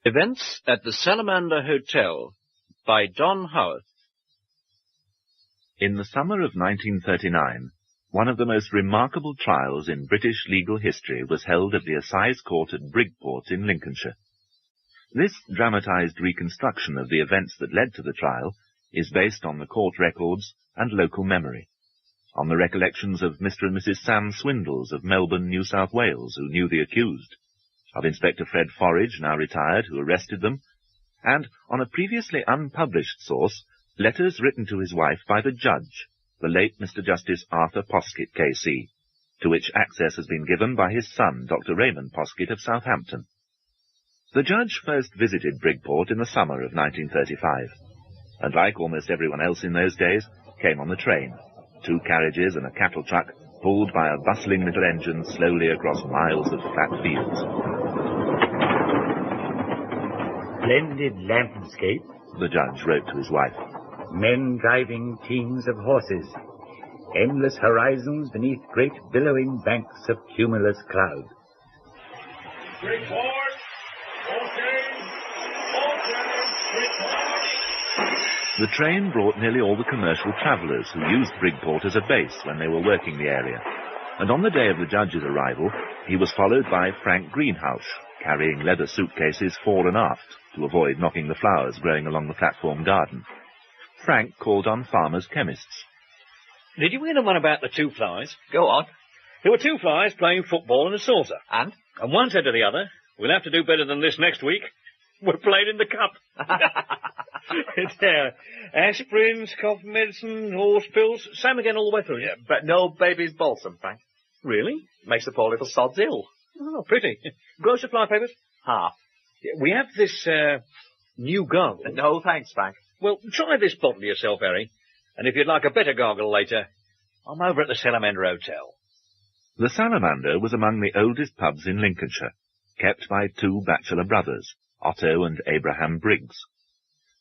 Events at the Salamander Hotel by Don Howarth. In the summer of 1939, one of the most remarkable trials in British legal history was held at the Assize Court at Bridport in Lincolnshire. This dramatised reconstruction of the events that led to the trial is based on the court records and local memory, on the recollections of Mr. and Mrs. Sam Swindles of Melbourne, New South Wales, who knew the accused, of Inspector Fred Forridge, now retired, who arrested them, and, on a previously unpublished source, letters written to his wife by the judge, the late Mr. Justice Arthur Poskett, K.C., to which access has been given by his son, Dr. Raymond Poskett of Southampton. The judge first visited Bridport in the summer of 1935, and like almost everyone else in those days, came on the train, 2 carriages and a cattle truck, pulled by a bustling little engine slowly across miles of flat fields. Splendid landscape, the judge wrote to his wife. Men driving teams of horses, endless horizons beneath great billowing banks of cumulus cloud. Report! The train brought nearly all the commercial travellers who used Bridport as a base when they were working the area, and on the day of the judge's arrival, he was followed by Frank Greenhouse, carrying leather suitcases fore and aft to avoid knocking the flowers growing along the platform garden. Frank called on farmers' chemists. Did you hear the one about the 2 flies? Go on. There were 2 flies playing football in a saucer. And one said to the other, "We'll have to do better than this next week. We're playing in the cup." It's aspirins, cough medicine, horse pills, same again all the way through. Yeah, but no baby's balsam, Frank. Really? Makes the poor little sods ill. Oh, pretty. Grocer fly papers? Half. We have this new gargle. No, thanks, Frank. Well, try this bottle yourself, Harry. And if you'd like a better gargle later, I'm over at the Salamander Hotel. The Salamander was among the oldest pubs in Lincolnshire, kept by 2 bachelor brothers, Otto and Abraham Briggs,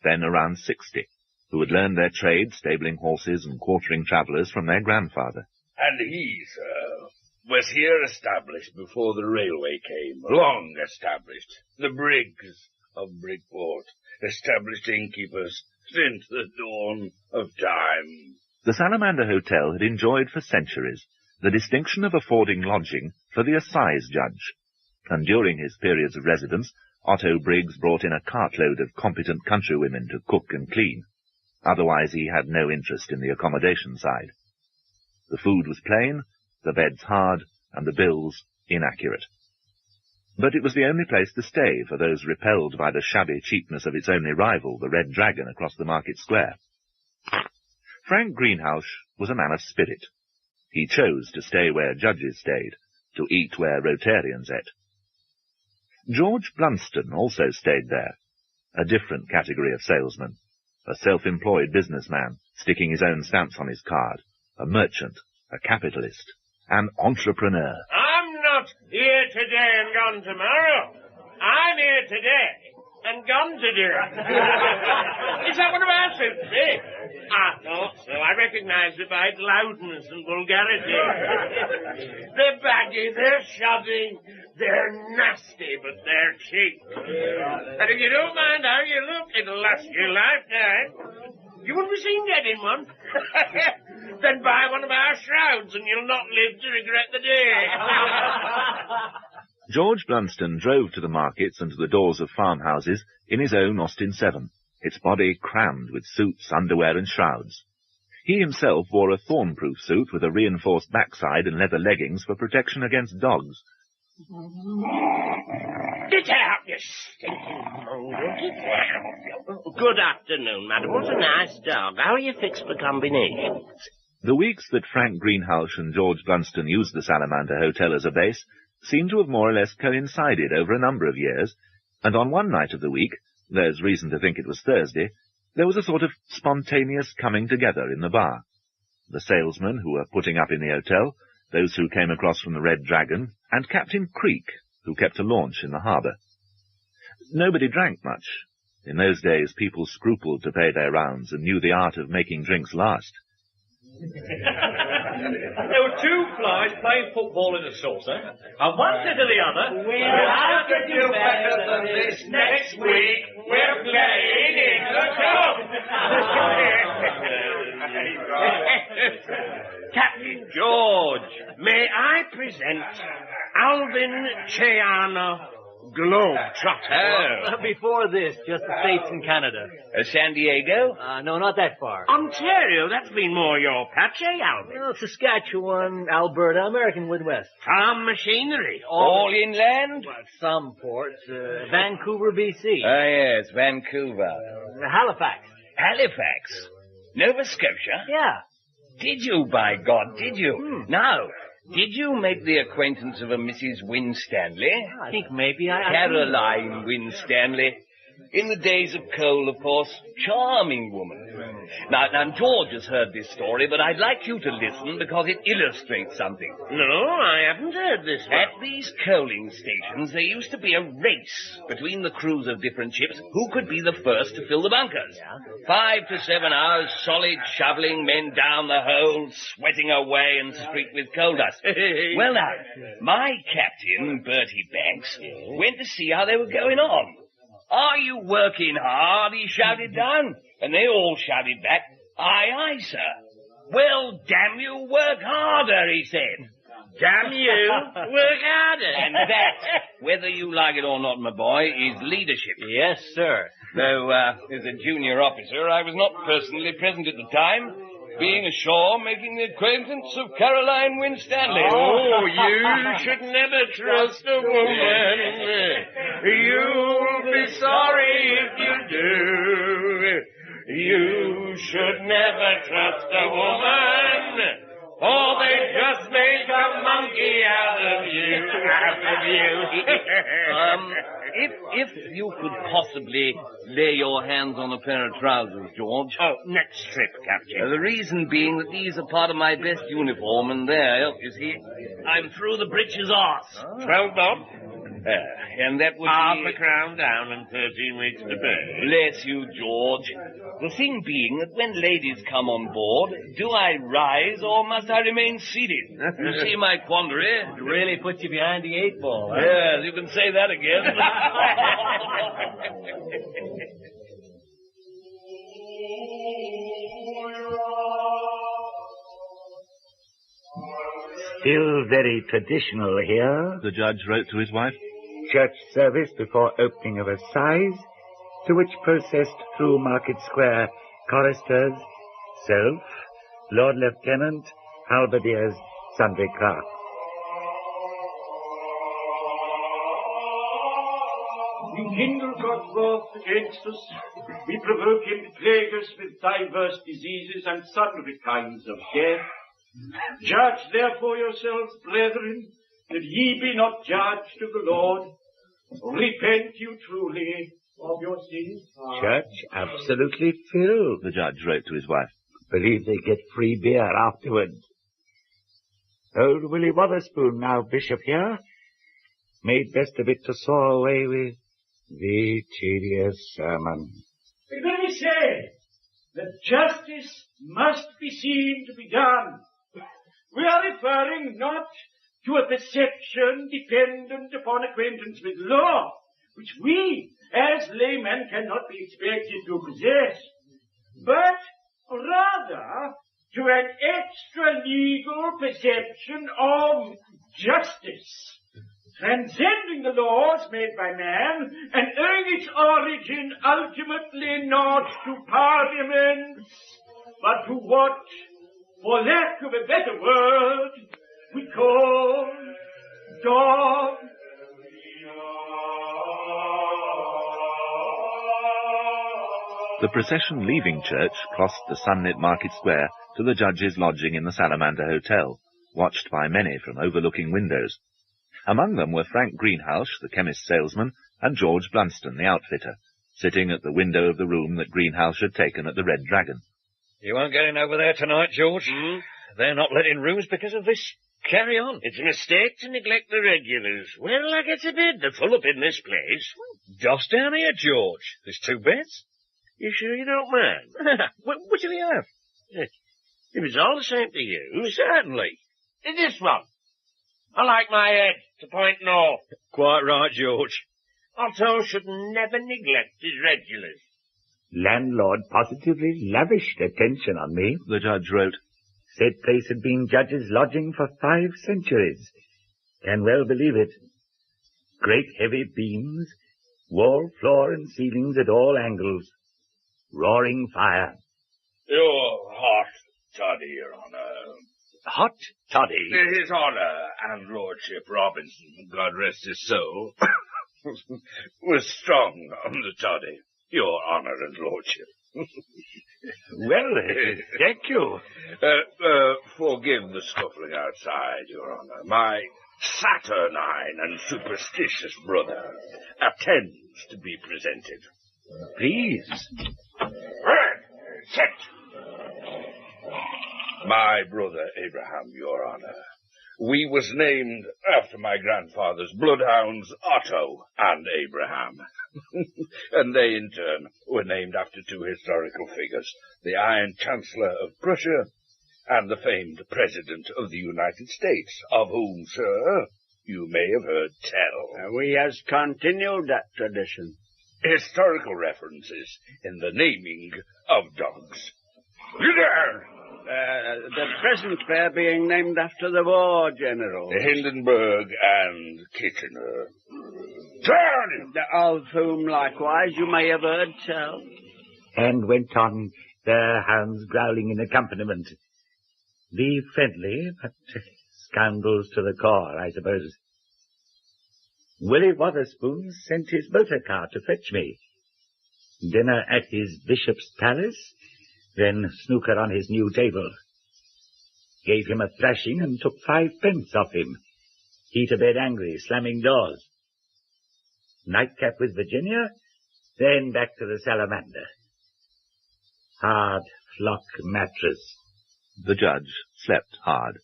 then around 60, who had learned their trade stabling horses and quartering travellers from their grandfather. And he, sir, was here established before the railway came, long established. The Briggs of Bridport, established innkeepers since the dawn of time. The Salamander Hotel had enjoyed for centuries the distinction of affording lodging for the assize judge, and during his periods of residence, Otto Briggs brought in a cartload of competent countrywomen to cook and clean. Otherwise he had no interest in the accommodation side. The food was plain, the beds hard, and the bills inaccurate. But it was the only place to stay for those repelled by the shabby cheapness of its only rival, the Red Dragon, across the market square. Frank Greenhouse was a man of spirit. He chose to stay where judges stayed, to eat where Rotarians ate. George Blunston also stayed there, a different category of salesman, a self-employed businessman, sticking his own stamps on his card, a merchant, a capitalist, an entrepreneur. I'm not here today and gone tomorrow. I'm here today and gone today. Is that one of our suits, eh? I thought so. I recognized it by its loudness and vulgarity. They're baggy, they're shoddy, they're nasty, but they're cheap. And if you don't mind how you look, it'll last your lifetime. You wouldn't be seen dead in one. Then buy one of our shrouds and you'll not live to regret the day. George Blunston drove to the markets and to the doors of farmhouses in his own Austin 7, its body crammed with suits, underwear and shrouds. He himself wore a thorn-proof suit with a reinforced backside and leather leggings for protection against dogs. Get out, you stinking mongrel. Get out. Good afternoon, madam. What a nice dog. How are you fixed for combinations? The weeks that Frank Greenhouse and George Blunston used the Salamander Hotel as a base seemed to have more or less coincided over a number of years, and on one night of the week, there's reason to think it was Thursday, there was a sort of spontaneous coming together in the bar. The salesmen who were putting up in the hotel, those who came across from the Red Dragon, and Captain Creek, who kept a launch in the harbour. Nobody drank much. In those days people scrupled to pay their rounds and knew the art of making drinks last. There were two flies playing football in a saucer, and one said to the other, We'll have to do better than this next week. We're playing in the cup. Captain George, may I present Alvin Cheana Globetrotter? Before this, just the States and Canada. San Diego? No, not that far. Ontario, that's been more your patch, Alvin? Well, Saskatchewan, Alberta, American Midwest. Farm machinery. All inland? Well, some ports. Vancouver, BC. Yes, Vancouver. Halifax. Halifax? Nova Scotia? Yeah. Did you, by God, did you? Now, did you make the acquaintance of a Mrs. Winstanley? I think maybe Caroline Winstanley. In the days of coal, of course. Charming woman. Now, George has heard this story, but I'd like you to listen because it illustrates something. No, I haven't heard this one. At these coaling stations, there used to be a race between the crews of different ships who could be the first to fill the bunkers. Yeah. 5 to 7 hours, solid shoveling, men down the hole, sweating away and streaked with coal dust. Well, now, my captain, Bertie Banks, went to see how they were going on. Are you working hard? He shouted down. And they all shouted back, aye, aye, sir. Well, damn you, work harder, he said. Damn you, work harder. And that, whether you like it or not, my boy, is leadership. Yes, sir. Though, as a junior officer, I was not personally present at the time, being ashore making the acquaintance of Caroline Winstanley. Oh, you should never trust a woman. You'll be sorry if you do. You should never trust a woman, or they just make a monkey out of you. If you could possibly lay your hands on a pair of trousers, George. Oh, next trip, Captain. The reason being that these are part of my best uniform, and there, you see, I'm through the breeches arse. 12 bob? And that would half be... a crown down and 13 weeks to pay. Bless you, George. The thing being that when ladies come on board, do I rise or must I remain seated? You see my quandary? It really puts you behind the 8 ball, huh? Yes, you can say that again. Still very traditional here. The judge wrote to his wife. Church service before opening of assize, to which processed through Market Square choristers, self, Lord Lieutenant, halberdiers, sundry crafts. We kindle God's wrath against us. We provoke him to plague us with diverse diseases and sundry kinds of death. Judge therefore yourselves, brethren, that ye be not judged of the Lord. Repent you truly of your sins. Church absolutely filled. The judge wrote to his wife. Believe they get free beer afterwards. Old Willie Wotherspoon, now bishop here, made best of it to soar away with the tedious sermon. Let me say that justice must be seen to be done. We are referring not to a perception dependent upon acquaintance with law, which we, as laymen, cannot be expected to possess, but rather to an extra-legal perception of justice, transcending the laws made by man, and owing its origin ultimately not to parliaments, but to what, for lack of a better word, we call God. The procession leaving church crossed the sunlit market square to the judge's lodging in the Salamander Hotel, watched by many from overlooking windows. Among them were Frank Greenhouse, the chemist salesman, and George Blunston, the outfitter, sitting at the window of the room that Greenhouse had taken at the Red Dragon. You won't get in over there tonight, George. They're not letting rooms because of this. Carry on. It's a mistake to neglect the regulars. Where'll I get a bed? They're full up in this place. Doss down here, George. There's 2 beds. You sure you don't mind? Which will you have? If it's all the same to you, certainly. This one. I like my head to point north. Quite right, George. Otto should never neglect his regulars. Landlord positively lavished attention on me. The judge wrote. Said place had been judge's lodging for 5 centuries. Can well believe it. Great heavy beams, wall, floor, and ceilings at all angles. Roaring fire. Your hot toddy, Your Honour. Hot toddy? His Honour and Lordship Robinson, God rest his soul, was strong on the toddy, Your Honour and Lordship. Well, thank you. Forgive the scuffling outside, Your Honour. My saturnine and superstitious brother attends to be presented. Please. Set. My brother Abraham, Your Honour. We was named after my grandfather's bloodhounds, Otto and Abraham. And they, in turn, were named after 2 historical figures, the Iron Chancellor of Prussia and the famed President of the United States, of whom, sir, you may have heard tell. We has continued that tradition. Historical references in the naming of dogs. The present pair being named after the war generals. Hindenburg and Kitchener. Turn! Of whom, likewise, you may have heard tell. And went on, their hounds growling in accompaniment. Be friendly, but scoundrels to the core, I suppose. Willie Wotherspoon sent his motor car to fetch me. Dinner at his bishop's palace, then snooker on his new table. Gave him a thrashing and took 5 pence off him. He to bed angry, slamming doors. Nightcap with Virginia, then back to the Salamander. Hard flock mattress. The judge slept hard.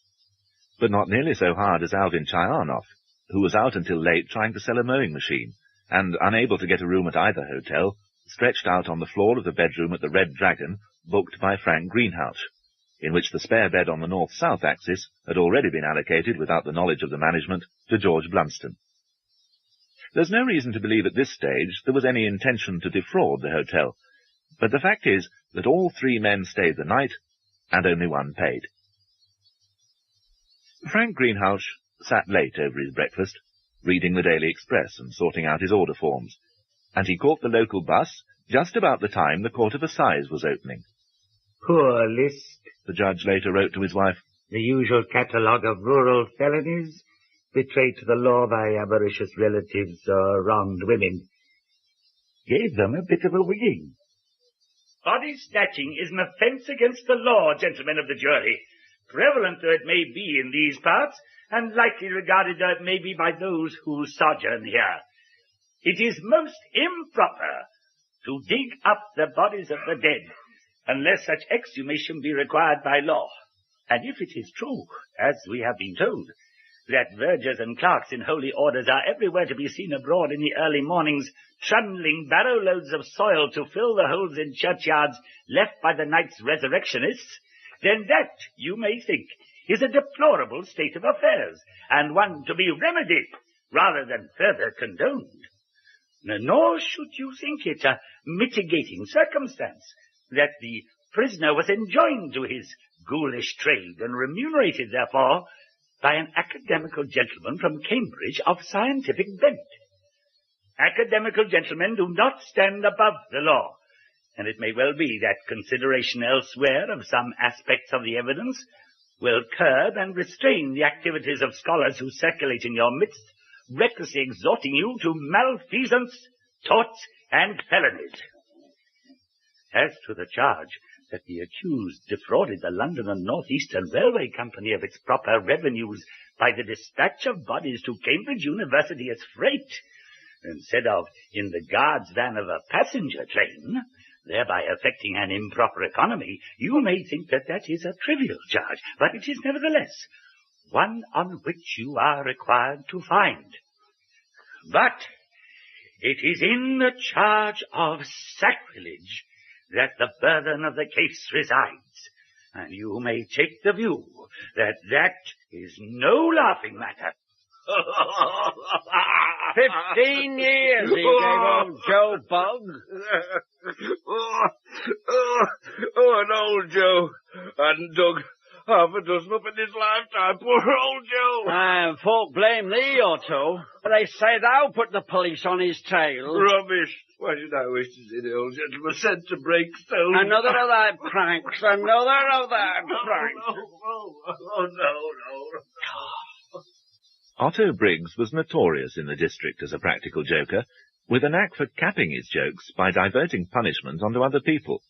But not nearly so hard as Alvin Chayanoff, who was out until late trying to sell a mowing machine, and, unable to get a room at either hotel, stretched out on the floor of the bedroom at the Red Dragon, booked by Frank Greenhouse, in which the spare bed on the north-south axis had already been allocated, without the knowledge of the management, to George Blunston. There's no reason to believe at this stage there was any intention to defraud the hotel, but the fact is that all 3 men stayed the night, and only one paid. Frank Greenhouse sat late over his breakfast, reading the Daily Express and sorting out his order forms, and he caught the local bus just about the time the Court of Assize was opening. Poor list. The judge later wrote to his wife. The usual catalogue of rural felonies, betrayed to the law by avaricious relatives or wronged women. Gave them a bit of a wigging. Body snatching is an offence against the law, gentlemen of the jury, prevalent though it may be in these parts, and likely regarded though it may be by those who sojourn here. It is most improper to dig up the bodies of the dead, unless such exhumation be required by law. And if it is true, as we have been told, that vergers and clerks in holy orders are everywhere to be seen abroad in the early mornings, trundling barrow-loads of soil to fill the holes in churchyards left by the night's resurrectionists, then that, you may think, is a deplorable state of affairs, and one to be remedied rather than further condoned. Nor should you think it a mitigating circumstance that the prisoner was enjoined to his ghoulish trade and remunerated, therefore, by an academical gentleman from Cambridge of scientific bent. Academical gentlemen do not stand above the law, and it may well be that consideration elsewhere of some aspects of the evidence will curb and restrain the activities of scholars who circulate in your midst, recklessly exhorting you to malfeasance, torts, and felonies. As to the charge that the accused defrauded the London and North Eastern Railway Company of its proper revenues by the dispatch of bodies to Cambridge University as freight, instead of in the guard's van of a passenger train, thereby affecting an improper economy, you may think that that is a trivial charge, but it is nevertheless one on which you are required to find. But it is in the charge of sacrilege that the burden of the case resides, and you may take the view that that is no laughing matter. 15 years he gave old Joe Bug. And old Joe hadn't dug half a dozen up in his lifetime. Poor old Joe. And folk blame thee, Otto. They say thou put the police on his tail. Rubbish. Why should I wish to see the old gentleman sent to break stone? Another of thy pranks, another of thy pranks. Oh, no. Otto Briggs was notorious in the district as a practical joker, with a knack for capping his jokes by diverting punishment onto other people.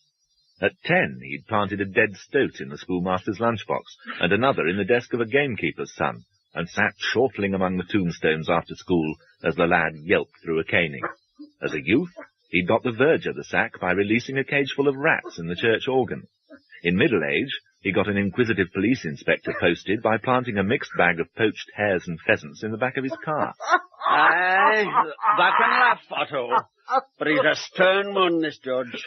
At 10, he'd planted a dead stoat in the schoolmaster's lunchbox, and another in the desk of a gamekeeper's son, and sat chortling among the tombstones after school as the lad yelped through a caning. As a youth, he'd got the verger the sack by releasing a cage full of rats in the church organ. In middle age, he got an inquisitive police inspector posted by planting a mixed bag of poached hares and pheasants in the back of his car. Aye, thou can laugh, Otto, but he's a stern one, this judge.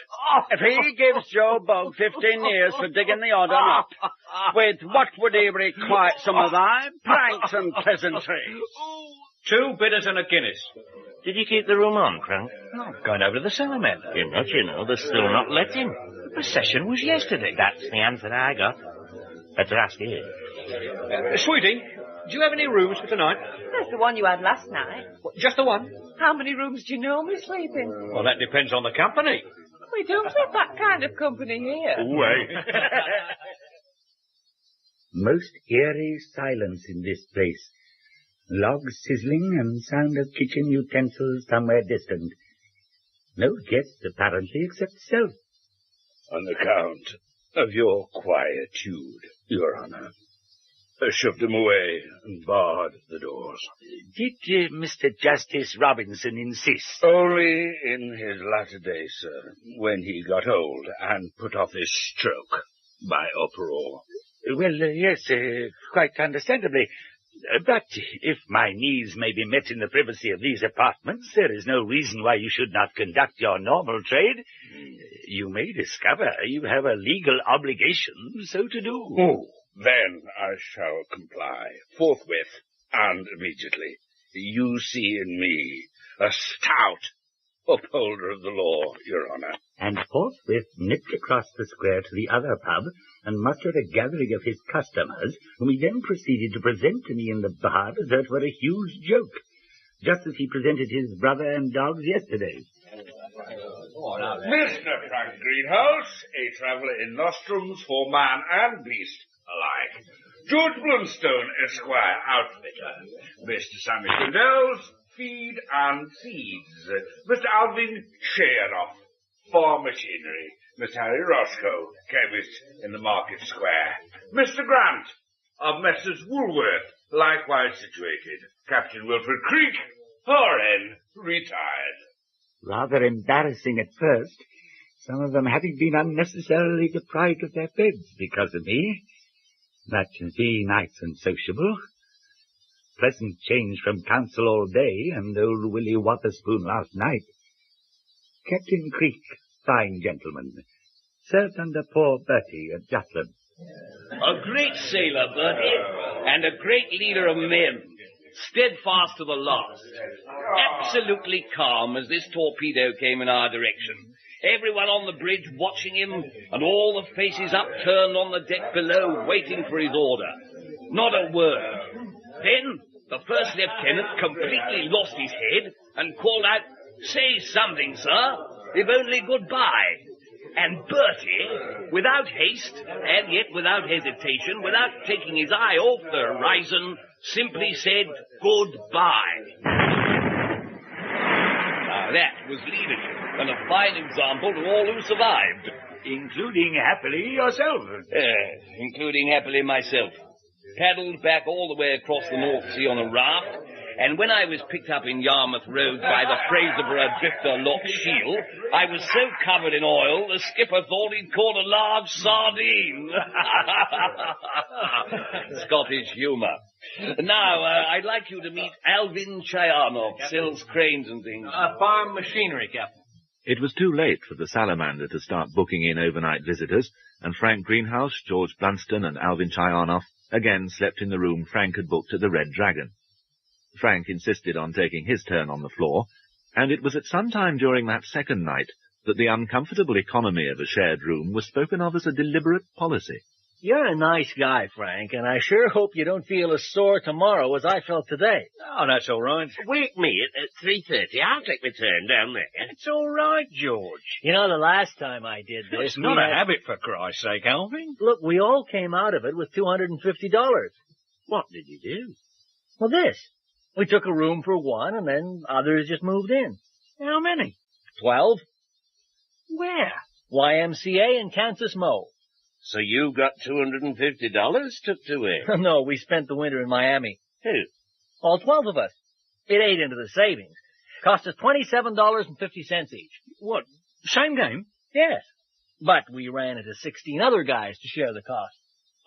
If he gives Joe Bug 15 years for digging the odd one up, with what would he requite some of thy pranks and pleasantries? 2 bitters and a Guinness. Did you keep the room on, Crank? No, going over to the Salamander. You're not, you know. They're still not let in. The procession was yesterday. That's the answer I got. Better ask here. Sweetie, do you have any rooms for tonight? That's the one you had last night. What, just the one? How many rooms do you normally sleep in? Well, that depends on the company. We don't have that kind of company here. Wait. Most eerie silence in this place. Logs sizzling and sound of kitchen utensils somewhere distant. No guests, apparently, except self. On account of your quietude, Your Honor. I shoved him away and barred the doors. Did Mr. Justice Robinson insist? Only in his latter days, sir, when he got old and put off his stroke by uproar. Well, yes, quite understandably. But if my needs may be met in the privacy of these apartments, there is no reason why you should not conduct your normal trade. You may discover you have a legal obligation so to do. Oh, then I shall comply forthwith and immediately. You see in me a stout upholder of the law, Your Honor. And forthwith nipped across the square to the other pub and mustered a gathering of his customers, whom he then proceeded to present to me in the bar as though it were a huge joke, just as he presented his brother and dogs yesterday. Mr. Frank Greenhouse, a traveller in nostrums for man and beast alike. George Blunstone, Esquire, outfitter. Mr. Sammy Quindels, feed and seeds. Mr. Alvin Sheeroff, farm machinery. Mr. Harry Roscoe, chemist in the Market Square. Mr. Grant, of Messrs. Woolworth, likewise situated. Captain Wilfred Creek, RN, retired. Rather embarrassing at first, some of them having been unnecessarily deprived of their beds because of me. That be nice and sociable. Pleasant change from council all day and old Willie Wotherspoon last night. Captain Creek, fine gentleman, served under poor Bertie at Jutland. A great sailor, Bertie, and a great leader of men. Steadfast to the last. Absolutely calm as this torpedo came in our direction. Everyone on the bridge watching him, and all the faces upturned on the deck below, waiting for his order. Not a word. Then the first lieutenant completely lost his head and called out, "Say something, sir, if only goodbye." And Bertie, without haste, and yet without hesitation, without taking his eye off the horizon, simply said, "Goodbye." Now that was leadership, and a fine example to all who survived. Including, happily, yourself. Including happily myself. Paddled back all the way across the North Sea on a raft, and when I was picked up in Yarmouth Road by the Fraserburgh drifter Loch Shield, I was so covered in oil, the skipper thought he'd caught a large sardine. Scottish humour. Now, I'd like you to meet Alvin Chayanov, sells cranes and things. Farm machinery, Captain. It was too late for the Salamander to start booking in overnight visitors, and Frank Greenhouse, George Blunston, and Alvin Chayanoff again slept in the room Frank had booked at the Red Dragon. Frank insisted on taking his turn on the floor, and it was at some time during that second night that the uncomfortable economy of a shared room was spoken of as a deliberate policy. You're a nice guy, Frank, and I sure hope you don't feel as sore tomorrow as I felt today. Oh, that's all right. Wake me at 3:30. I'll take my turn down there. It's all right, George. You know, the last time I did this... It's not a habit, for Christ's sake, Alvin. Look, we all came out of it with $250. What did you do? Well, this. We took a room for one, and then others just moved in. How many? 12. Where? YMCA in Kansas Mo. So you got $250 took to it? No, we spent the winter in Miami. Who? All 12 of us. It ate into the savings. Cost us $27.50 each. What, same game? Yes. But we ran into 16 other guys to share the cost.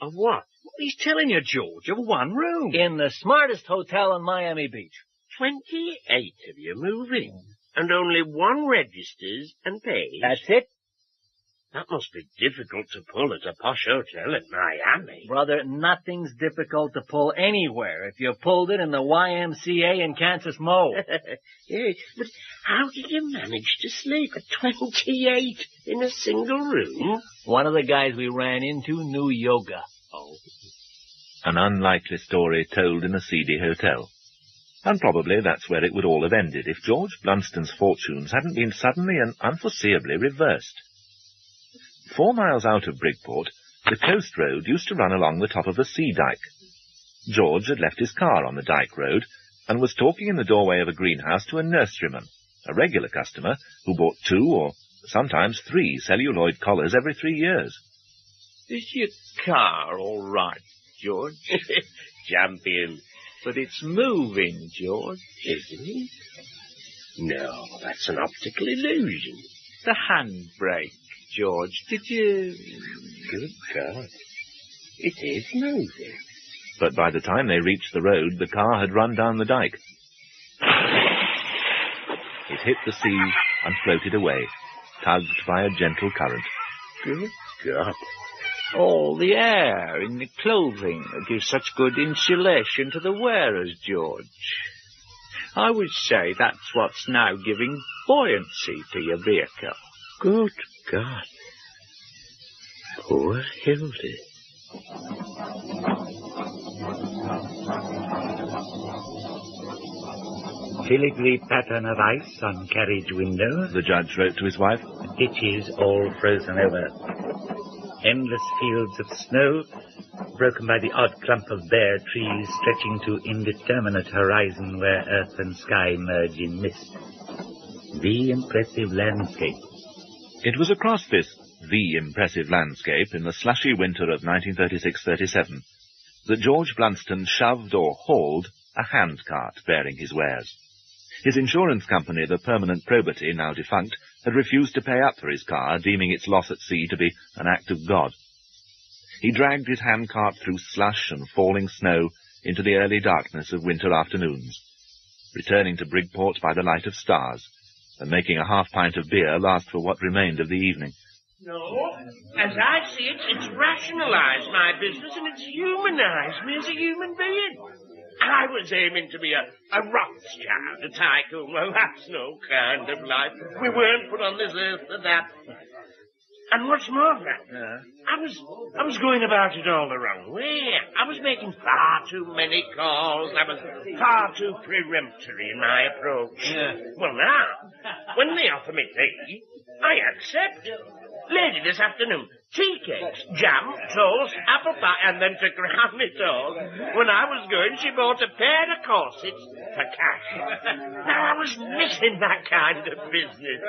Of what? He's telling you, George, of one room. In the smartest hotel on Miami Beach. 28 of you move in, and only one registers and pays. That's it. That must be difficult to pull at a posh hotel in Miami. Brother, nothing's difficult to pull anywhere if you pulled it in the YMCA in Kansas Mo. Yes, but how did you manage to sleep at 28 in a single room? One of the guys we ran into knew yoga. Oh. An unlikely story told in a seedy hotel. And probably that's where it would all have ended if George Blunston's fortunes hadn't been suddenly and unforeseeably reversed. 4 miles out of Bridgeport, the coast road used to run along the top of a sea dike. George had left his car on the dike road and was talking in the doorway of a greenhouse to a nurseryman, a regular customer who bought 2 or sometimes 3 celluloid collars every 3 years. Is your car all right, George? Champion. But it's moving, George. Isn't it? No, that's an optical illusion. The handbrake, George. Did you... Good God. It is moving. But by the time they reached the road, the car had run down the dike. It hit the sea and floated away, tugged by a gentle current. Good God. All the air in the clothing gives such good insulation to the wearers, George. I would say that's what's now giving buoyancy to your vehicle. Good God. Poor Hildy. Filigree pattern of ice on carriage windows. The judge wrote to his wife. Ditches all frozen over. Endless fields of snow, broken by the odd clump of bare trees stretching to indeterminate horizon where earth and sky merge in mist. The impressive landscape. It was across this impressive landscape in the slushy winter of 1936-37 that George Blunston shoved or hauled a handcart bearing his wares. His insurance company, the Permanent Probity, now defunct, had refused to pay up for his car, deeming its loss at sea to be an act of God. He dragged his handcart through slush and falling snow into the early darkness of winter afternoons, returning to Bridgeport by the light of stars, and making a half-pint of beer last for what remained of the evening. No, as I see it, it's rationalized my business and it's humanized me as a human being. I was aiming to be a Rothschild, a tycoon. Well, that's no kind of life. We weren't put on this earth for that. And what's more, Frank, I was going about it all the wrong way. I was making far too many calls. I was far too peremptory in my approach. Well, now, when they offer me tea, I accept. Lady this afternoon, tea cakes, jam, toast, apple pie, and then to crown it all, when I was going, she bought a pair of corsets for cash. Now, I was missing that kind of business.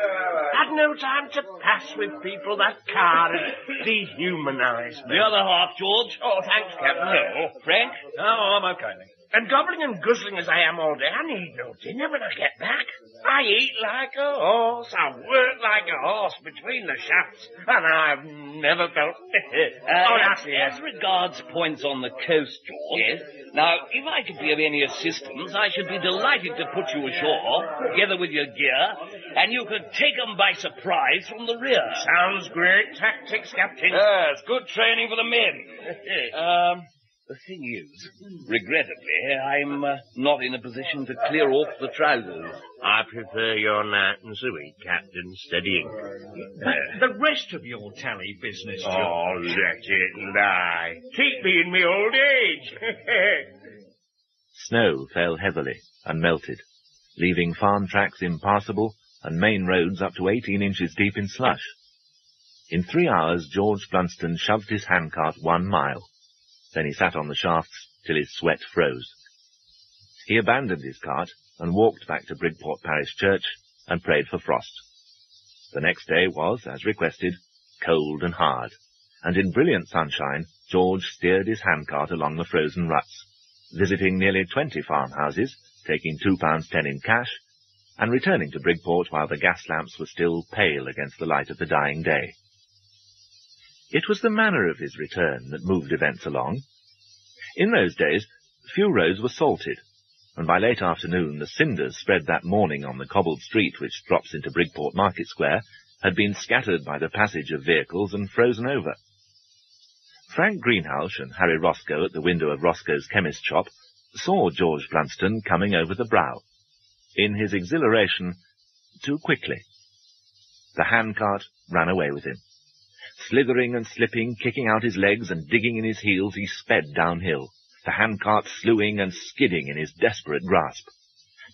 Had no time to pass with people. That car had dehumanized me. The other half, George. Oh, thanks, Captain. No. Frank? Oh, I'm okay, mate. And gobbling and guzzling as I am all day, I need no dinner when I get back. I eat like a horse, I work like a horse between the shafts, and I've never felt... As regards points on the coast, George, yes. Now, if I could be of any assistance, I should be delighted to put you ashore, together with your gear, and you could take 'em by surprise from the rear. Sounds great tactics, Captain. Yes, good training for the men. The thing is, regrettably, I'm not in a position to clear off the trousers. I prefer your night and suite, Captain, steadying. The rest of your tally business, George. Oh, let it lie. Keep me in my old age. Snow fell heavily and melted, leaving farm tracks impassable and main roads up to 18 inches deep in slush. In 3 hours, George Blunston shoved his handcart 1 mile. Then he sat on the shafts till his sweat froze. He abandoned his cart and walked back to Bridport Parish Church and prayed for frost. The next day was, as requested, cold and hard, and in brilliant sunshine, George steered his handcart along the frozen ruts, visiting nearly 20 farmhouses, taking £2.10 in cash, and returning to Bridport while the gas lamps were still pale against the light of the dying day. It was the manner of his return that moved events along. In those days, few roads were salted, and by late afternoon the cinders spread that morning on the cobbled street which drops into Bridport Market Square had been scattered by the passage of vehicles and frozen over. Frank Greenhalgh and Harry Roscoe at the window of Roscoe's chemist shop saw George Blunston coming over the brow. In his exhilaration, too quickly. The handcart ran away with him. Slithering and slipping, kicking out his legs and digging in his heels, he sped downhill, the handcart slewing and skidding in his desperate grasp.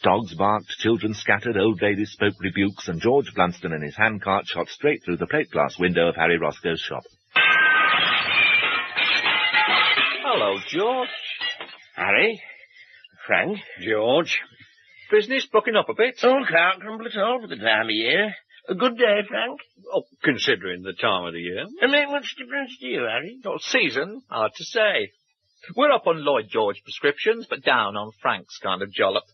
Dogs barked, children scattered, old ladies spoke rebukes, and George Blunston and his handcart shot straight through the plate-glass window of Harry Roscoe's shop. Hello, George. Harry? Frank? George. Business booking up a bit? Oh, can't grumble at all for the time of year. A good day, Frank? Oh, considering the time of the year. It make much difference to you, Harry? Oh, season, hard to say. We're up on Lloyd George prescriptions, but down on Frank's kind of jollop.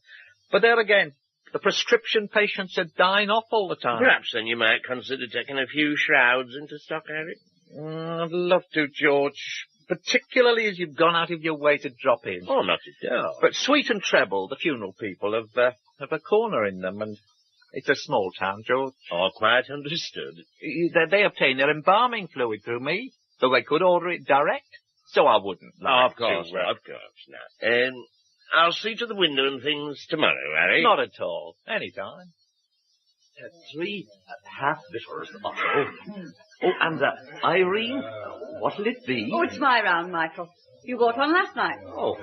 But there again, the prescription patients are dying off all the time. Perhaps then you might consider taking a few shrouds into stock, Harry. I'd love to, George. Particularly as you've gone out of your way to drop in. Oh, not at all. But Sweet and Treble, the funeral people, have a corner in them, and it's a small town, George. Oh, quite understood. They obtain their embalming fluid through me, though they could order it direct, so I wouldn't. Of course. Now. I'll see to the window and things tomorrow, Harry. Not at all. Any time. 3 half bitters, Otto. Oh, and Irene, what'll it be? Oh, it's my round, Michael. You got one last night. Oh.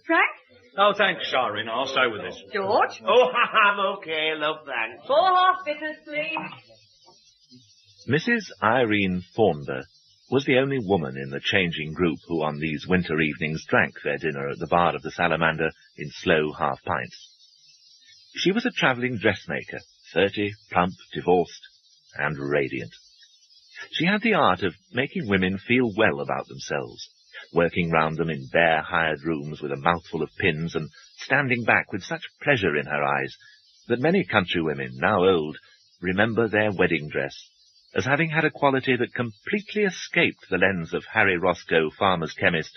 Frank? Oh, thanks, Irene. I'll stay with this. George? Oh, I'm okay, love, thanks. 4 half bitters, please. Mrs. Irene Thornber was the only woman in the changing group who on these winter evenings drank their dinner at the bar of the Salamander in slow half-pints. She was a travelling dressmaker, 30, plump, divorced, and radiant. She had the art of making women feel well about themselves, working round them in bare hired rooms with a mouthful of pins and standing back with such pleasure in her eyes that many countrywomen, now old, remember their wedding dress as having had a quality that completely escaped the lens of Harry Roscoe, farmer's chemist,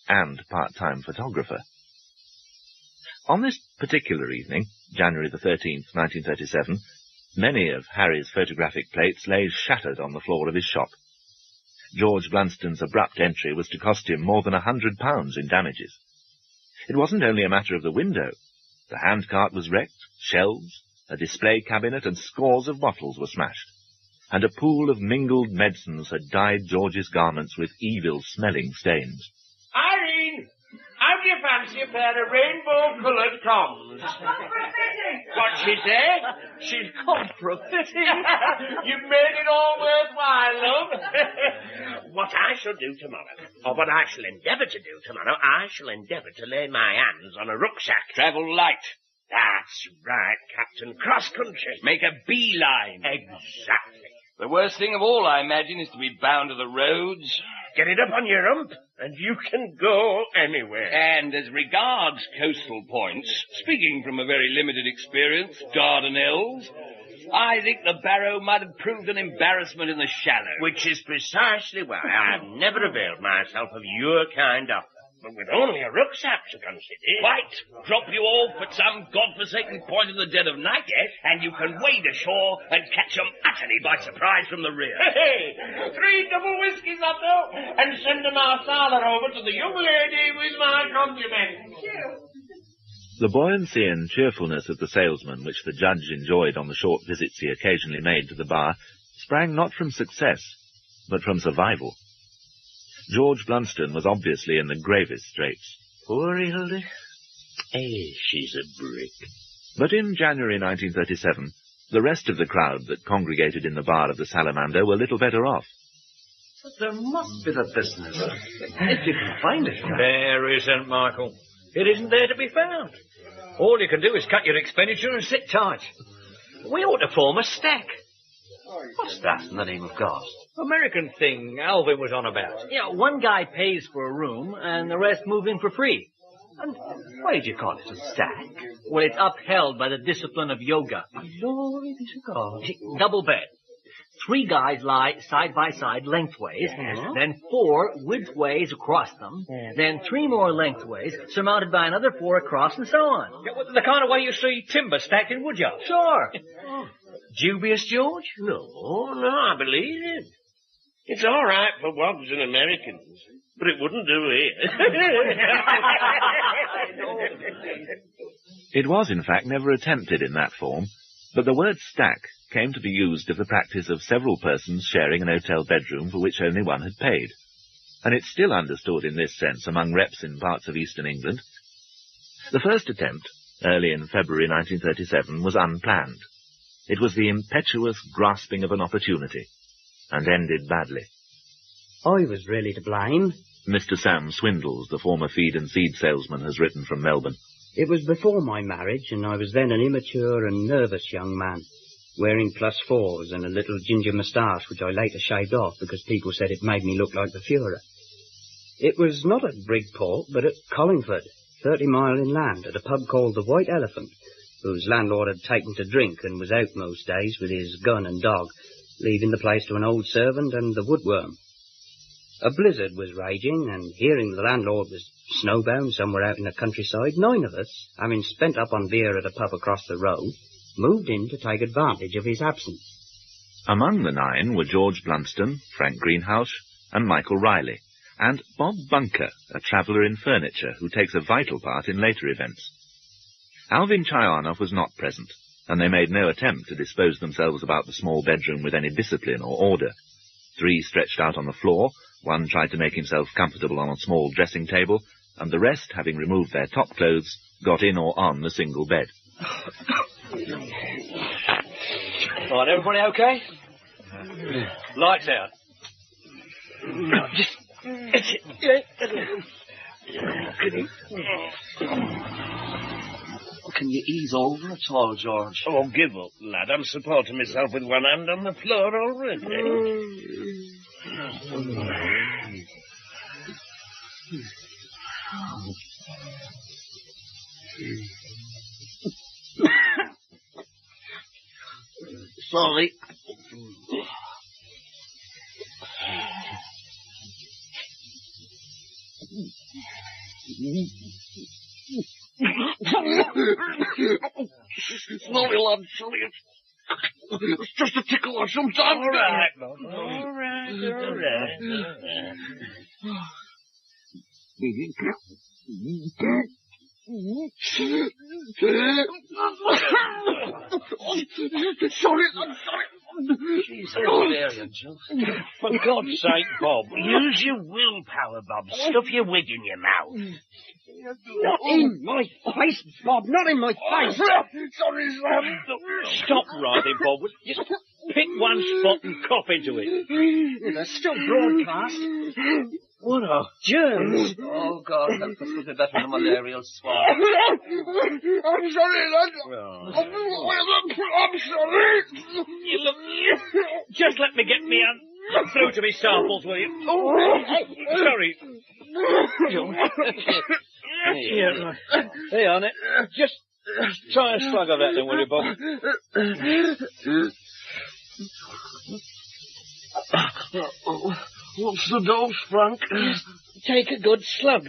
and part-time photographer. On this particular evening, January the 13th, 1937, many of Harry's photographic plates lay shattered on the floor of his shop. George Blunston's abrupt entry was to cost him more than £100 in damages. It wasn't only a matter of the window. The handcart was wrecked, shelves, a display cabinet, and scores of bottles were smashed. And a pool of mingled medicines had dyed George's garments with evil-smelling stains. Irene, how do you fancy a pair of rainbow-coloured combs? What's she say? She's come for a fitting. You've made it all worthwhile, love. What I shall do tomorrow, or what I shall endeavour to do tomorrow, I shall endeavour to lay my hands on a rucksack. Travel light. That's right, Captain. Cross-country. Make a beeline. Exactly. The worst thing of all, I imagine, is to be bound to the roads. Get it up on your rump, and you can go anywhere. And as regards coastal points, speaking from a very limited experience, Dardanelles, I think the Barrow might have proved an embarrassment in the shallow. Which is precisely why I've never availed myself of your kind offer. But with only a rucksack to consider. Quite. Drop you off at some godforsaken point in the dead of night, and you can wade ashore and catch 'em utterly by surprise from the rear. Hey, 3 double whiskies, Otto, and send a marsala over to the young lady with my compliments. The buoyancy and cheerfulness of the salesman, which the judge enjoyed on the short visits he occasionally made to the bar, sprang not from success, but from survival. George Blunston was obviously in the gravest straits. Poor Hilda. She's a brick. But in January 1937, the rest of the crowd that congregated in the bar of the Salamander were little better off. But there must be the business. If you can find it. There isn't, Michael. It isn't there to be found. All you can do is cut your expenditure and sit tight. We ought to form a stack. What's that in the name of God? American thing Alvin was on about. Yeah, one guy pays for a room and the rest move in for free. And why do you call it a stack? Well, it's upheld by the discipline of yoga. Glory be to God. Double bed. 3 guys lie side by side lengthways, then 4 widthways across them, then 3 more lengthways, surmounted by another 4 across, and so on. Yeah, well, the kind of way you see timber stacked in woodyards. Sure. Dubious, George? No, I believe it. It's all right for Wogs and Americans, but it wouldn't do here. It was, in fact, never attempted in that form, but the word stack came to be used of the practice of several persons sharing an hotel bedroom for which only one had paid, and it's still understood in this sense among reps in parts of eastern England. The first attempt, early in February 1937, was unplanned. It was the impetuous grasping of an opportunity, and ended badly. I was really to blame. Mr. Sam Swindles, the former feed and seed salesman, has written from Melbourne. It was before my marriage, and I was then an immature and nervous young man, wearing +4s and a little ginger moustache, which I later shaved off because people said it made me look like the Führer. It was not at Bridgeport, but at Collingford, 30 mile inland, at a pub called the White Elephant, whose landlord had taken to drink and was out most days with his gun and dog, leaving the place to an old servant and the woodworm. A blizzard was raging, and hearing the landlord was snowbound somewhere out in the countryside, 9 of us, having spent up on beer at a pub across the road, moved in to take advantage of his absence. Among the 9 were George Blunston, Frank Greenhouse, and Michael Riley, and Bob Bunker, a traveller in furniture who takes a vital part in later events. Alvin Chayanoff was not present, and they made no attempt to dispose themselves about the small bedroom with any discipline or order. 3 stretched out on the floor, 1 tried to make himself comfortable on a small dressing table, and the rest, having removed their top clothes, got in or on the single bed. Right, everybody okay? Lights out. Can you ease over at all, George? Oh, give up, lad. I'm supporting myself with one hand on the floor already. Sorry. Slowly, lad, slowly. It's just a tickle or sometimes. All right, Bob. All right. Sorry, I'm sorry. She's hilarious, Joe. For God's sake, Bob, use your willpower, Bob. Stuff your wig in your mouth. Not in my face, Bob, not in my face. Sorry, Sam. Stop writhing, Bob. Just pick one spot and cough into it. They're still broadcast. What a germs! Oh, God, help us with the better than a malarial swab. I'm sorry, lad. I'm sorry. You look... Just let me get me through to me samples, will you? Sorry. Here, hey, on it. Just try a slug of that then, will you, Bob? What's the dose, Frank? Take a good slug.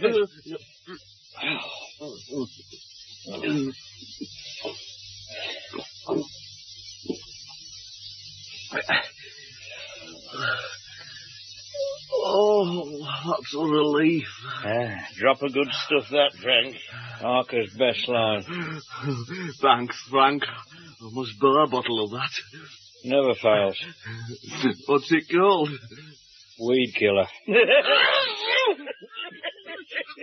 Oh, that's a relief. Drop of good stuff, that, Frank. Harker's best line. Thanks, Frank. I must buy a bottle of that. Never fails. What's it called? Weed killer.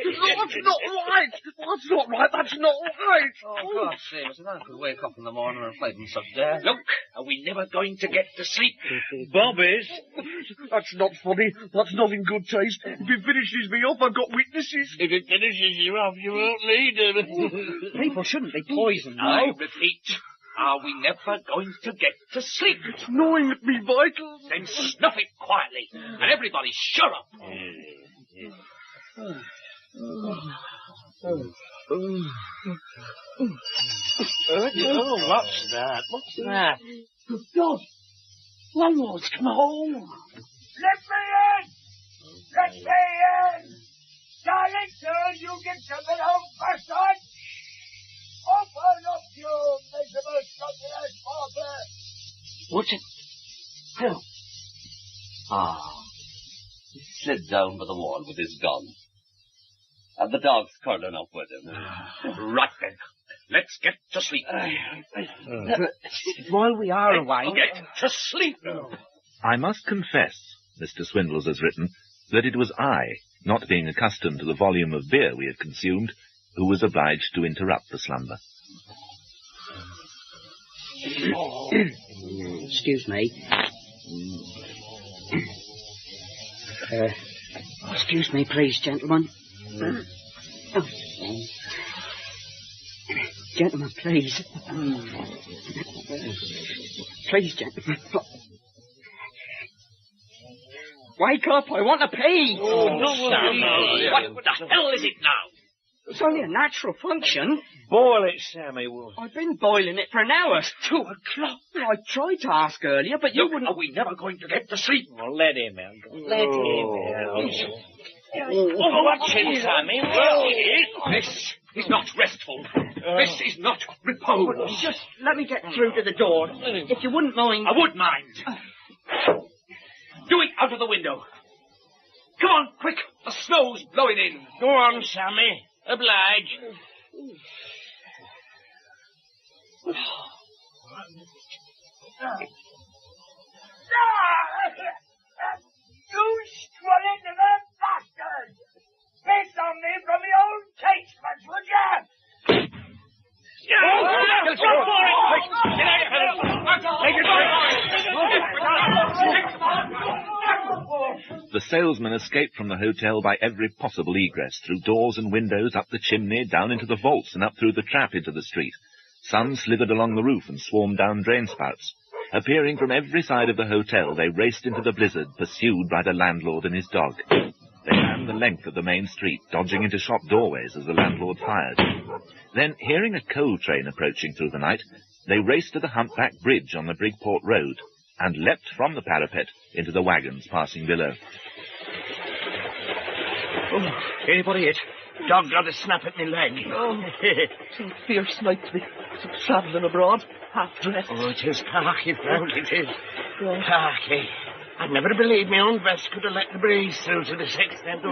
That's not right. That's not right. That's not right. Oh, God save us. If I could wake up in the morning and find myself there. Look, are we never going to get to sleep? Bob is. That's not funny. That's not in good taste. If it finishes me off, I've got witnesses. If it finishes you off, you won't need it. People shouldn't be poisoned, I though. repeat, are we never going to get to sleep? It's gnawing at me vitals. Then snuff it quietly, and everybody shut up. Oh, what's that? What's that? God, landlord's come home. Let me in! Let me in! Darling, sir, you get something home first on. Open up, you miserable succulent pauper! What's it? Phil. He slid down by the wall with his gun. And the dog's curling up with him. Right then. Let's get to sleep. While we are away... Get to sleep. I must confess, Mr. Swindles has written, that it was I, not being accustomed to the volume of beer we had consumed, who was obliged to interrupt the slumber. Excuse me. Excuse me, please, gentlemen. Gentlemen, please. Please, gentlemen. Wake up, I want to pee. What the hell is it now? It's only a natural function. Boil it, Sammy. I've been boiling it for an hour. 2 o'clock. I tried to ask earlier, but you Look, wouldn't... are we never going to get to sleep? Well, let him out. Let him out. Oh, watch him, Sammy. This is not restful. This is not repose. Just let me get through to the door. If you wouldn't mind... I would mind. Do it out of the window. Come on, quick. The snow's blowing in. Go on, Sammy. Oblige. You swollen bastard! Piss on me from your own casements, would you? The salesman escaped from the hotel by every possible egress, through doors and windows, up the chimney, down into the vaults, and up through the trap into the street. Some slithered along the roof and swarmed down drain spouts. Appearing from every side of the hotel, they raced into the blizzard, pursued by the landlord and his dog. They ran the length of the main street, dodging into shop doorways as the landlord fired. Then, hearing a coal train approaching through the night, they raced to the humpback bridge on the Brigport Road, and leapt from the parapet into the wagons passing below. Oh, anybody hit? Dog got a snap at me leg. Oh, some fierce night to be travelling abroad, half-dressed. Oh, it is khaki, Frank, it is. Khaki. I'd never believed my own vest could have let the breeze through to this extent.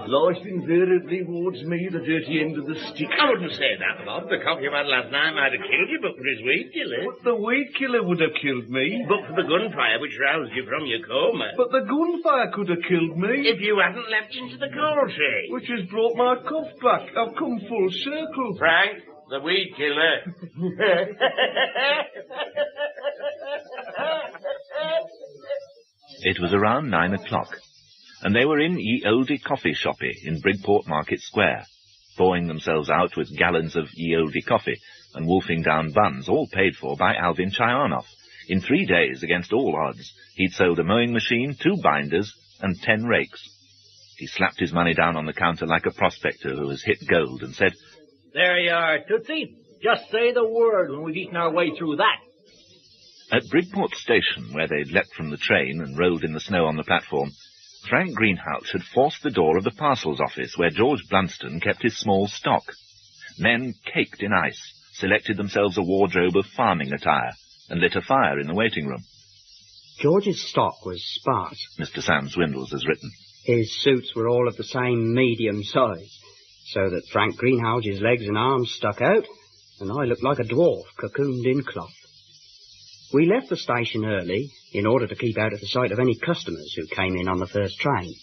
Life invariably wards me the dirty end of the stick. I wouldn't say that, Bob. The cock you had last night might have killed you, but for his weed killer. But the weed killer would have killed me. But for the gunfire which roused you from your coma. But the gunfire could have killed me. If you hadn't leapt into the coal tree. Which has brought my cough back. I've come full circle. Frank, the weed killer. It was around 9 o'clock, and they were in Ye Olde coffee shoppy in Bridport Market Square, thawing themselves out with gallons of Ye Olde coffee and wolfing down buns, all paid for by Alvin Chayanoff. In 3 days, against all odds, he'd sold a mowing machine, 2 binders, and 10 rakes. He slapped his money down on the counter like a prospector who has hit gold and said, There you are, Tootsie. Just say the word when we've eaten our way through that. At Bridport Station, where they'd leapt from the train and rolled in the snow on the platform, Frank Greenhouse had forced the door of the parcels office where George Blunston kept his small stock. Men caked in ice selected themselves a wardrobe of farming attire and lit a fire in the waiting room. George's stock was sparse. Mr. Sam Swindles has written. His suits were all of the same medium size, so that Frank Greenhouse's legs and arms stuck out, and I looked like a dwarf cocooned in cloth. We left the station early in order to keep out of the sight of any customers who came in on the first train.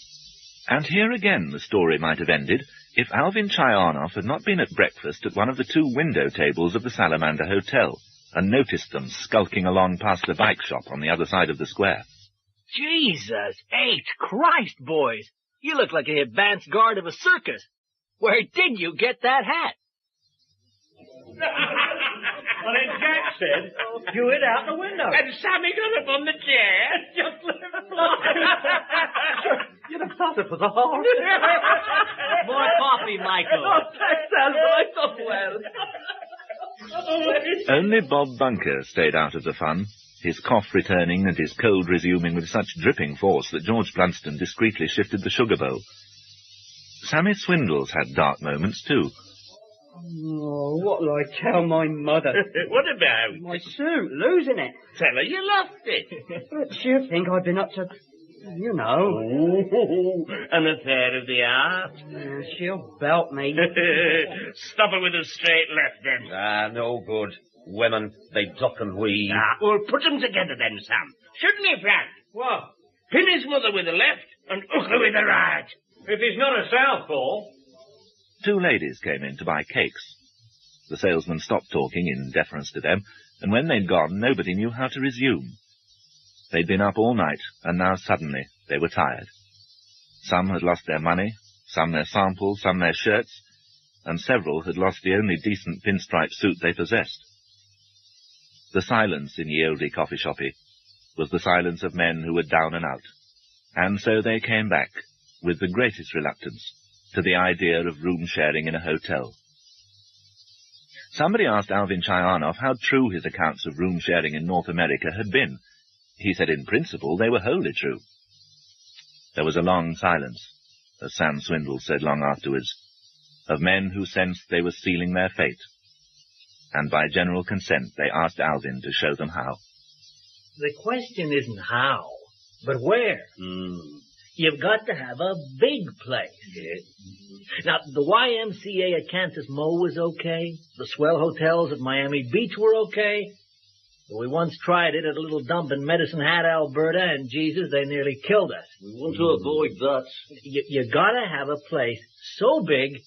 And here again the story might have ended if Alvin Chayanoff had not been at breakfast at one of the 2 window tables of the Salamander Hotel and noticed them skulking along past the bike shop on the other side of the square. Jesus H. Christ, boys. You look like a advance guard of a circus. Where did you get that hat? Well, as Jack said, you hid out the window. And Sammy got up on the chair. Just let him fly. You'd have thought it was a horse. More coffee, Michael. Oh, that sounds right. Oh, well. Only Bob Bunker stayed out of the fun, his cough returning and his cold resuming with such dripping force that George Blunston discreetly shifted the sugar bowl. Sammy Swindles had dark moments, too. Oh, what'll I tell my mother? What about? My suit, losing it. Tell her you lost it. But she'll think I've been up to, you know. Oh, an affair of the heart. Yeah, she'll belt me. Stop her with a straight left, then. Ah, no good. Women, they duck and weave. Ah, well, put them together then, Sam. Shouldn't he, Frank? What? Pin his mother with the left and hook her with the right. If he's not a southpaw. 2 ladies came in to buy cakes. The salesman stopped talking in deference to them, and when they'd gone, nobody knew how to resume. They'd been up all night, and now suddenly they were tired. Some had lost their money, some their samples, some their shirts, and several had lost the only decent pinstripe suit they possessed. The silence in Ye Olde coffee shoppy was the silence of men who were down and out, and so they came back, with the greatest reluctance, to the idea of room-sharing in a hotel. Somebody asked Alvin Chayanoff how true his accounts of room-sharing in North America had been. He said in principle they were wholly true. There was a long silence, as Sam Swindles said long afterwards, of men who sensed they were sealing their fate, and by general consent they asked Alvin to show them how. The question isn't how, but where. You've got to have a big place. Now, the YMCA at Kansas Mo was okay. The swell hotels at Miami Beach were okay. But we once tried it at a little dump in Medicine Hat, Alberta, and Jesus, they nearly killed us. We want to avoid that. You gotta have a place so big,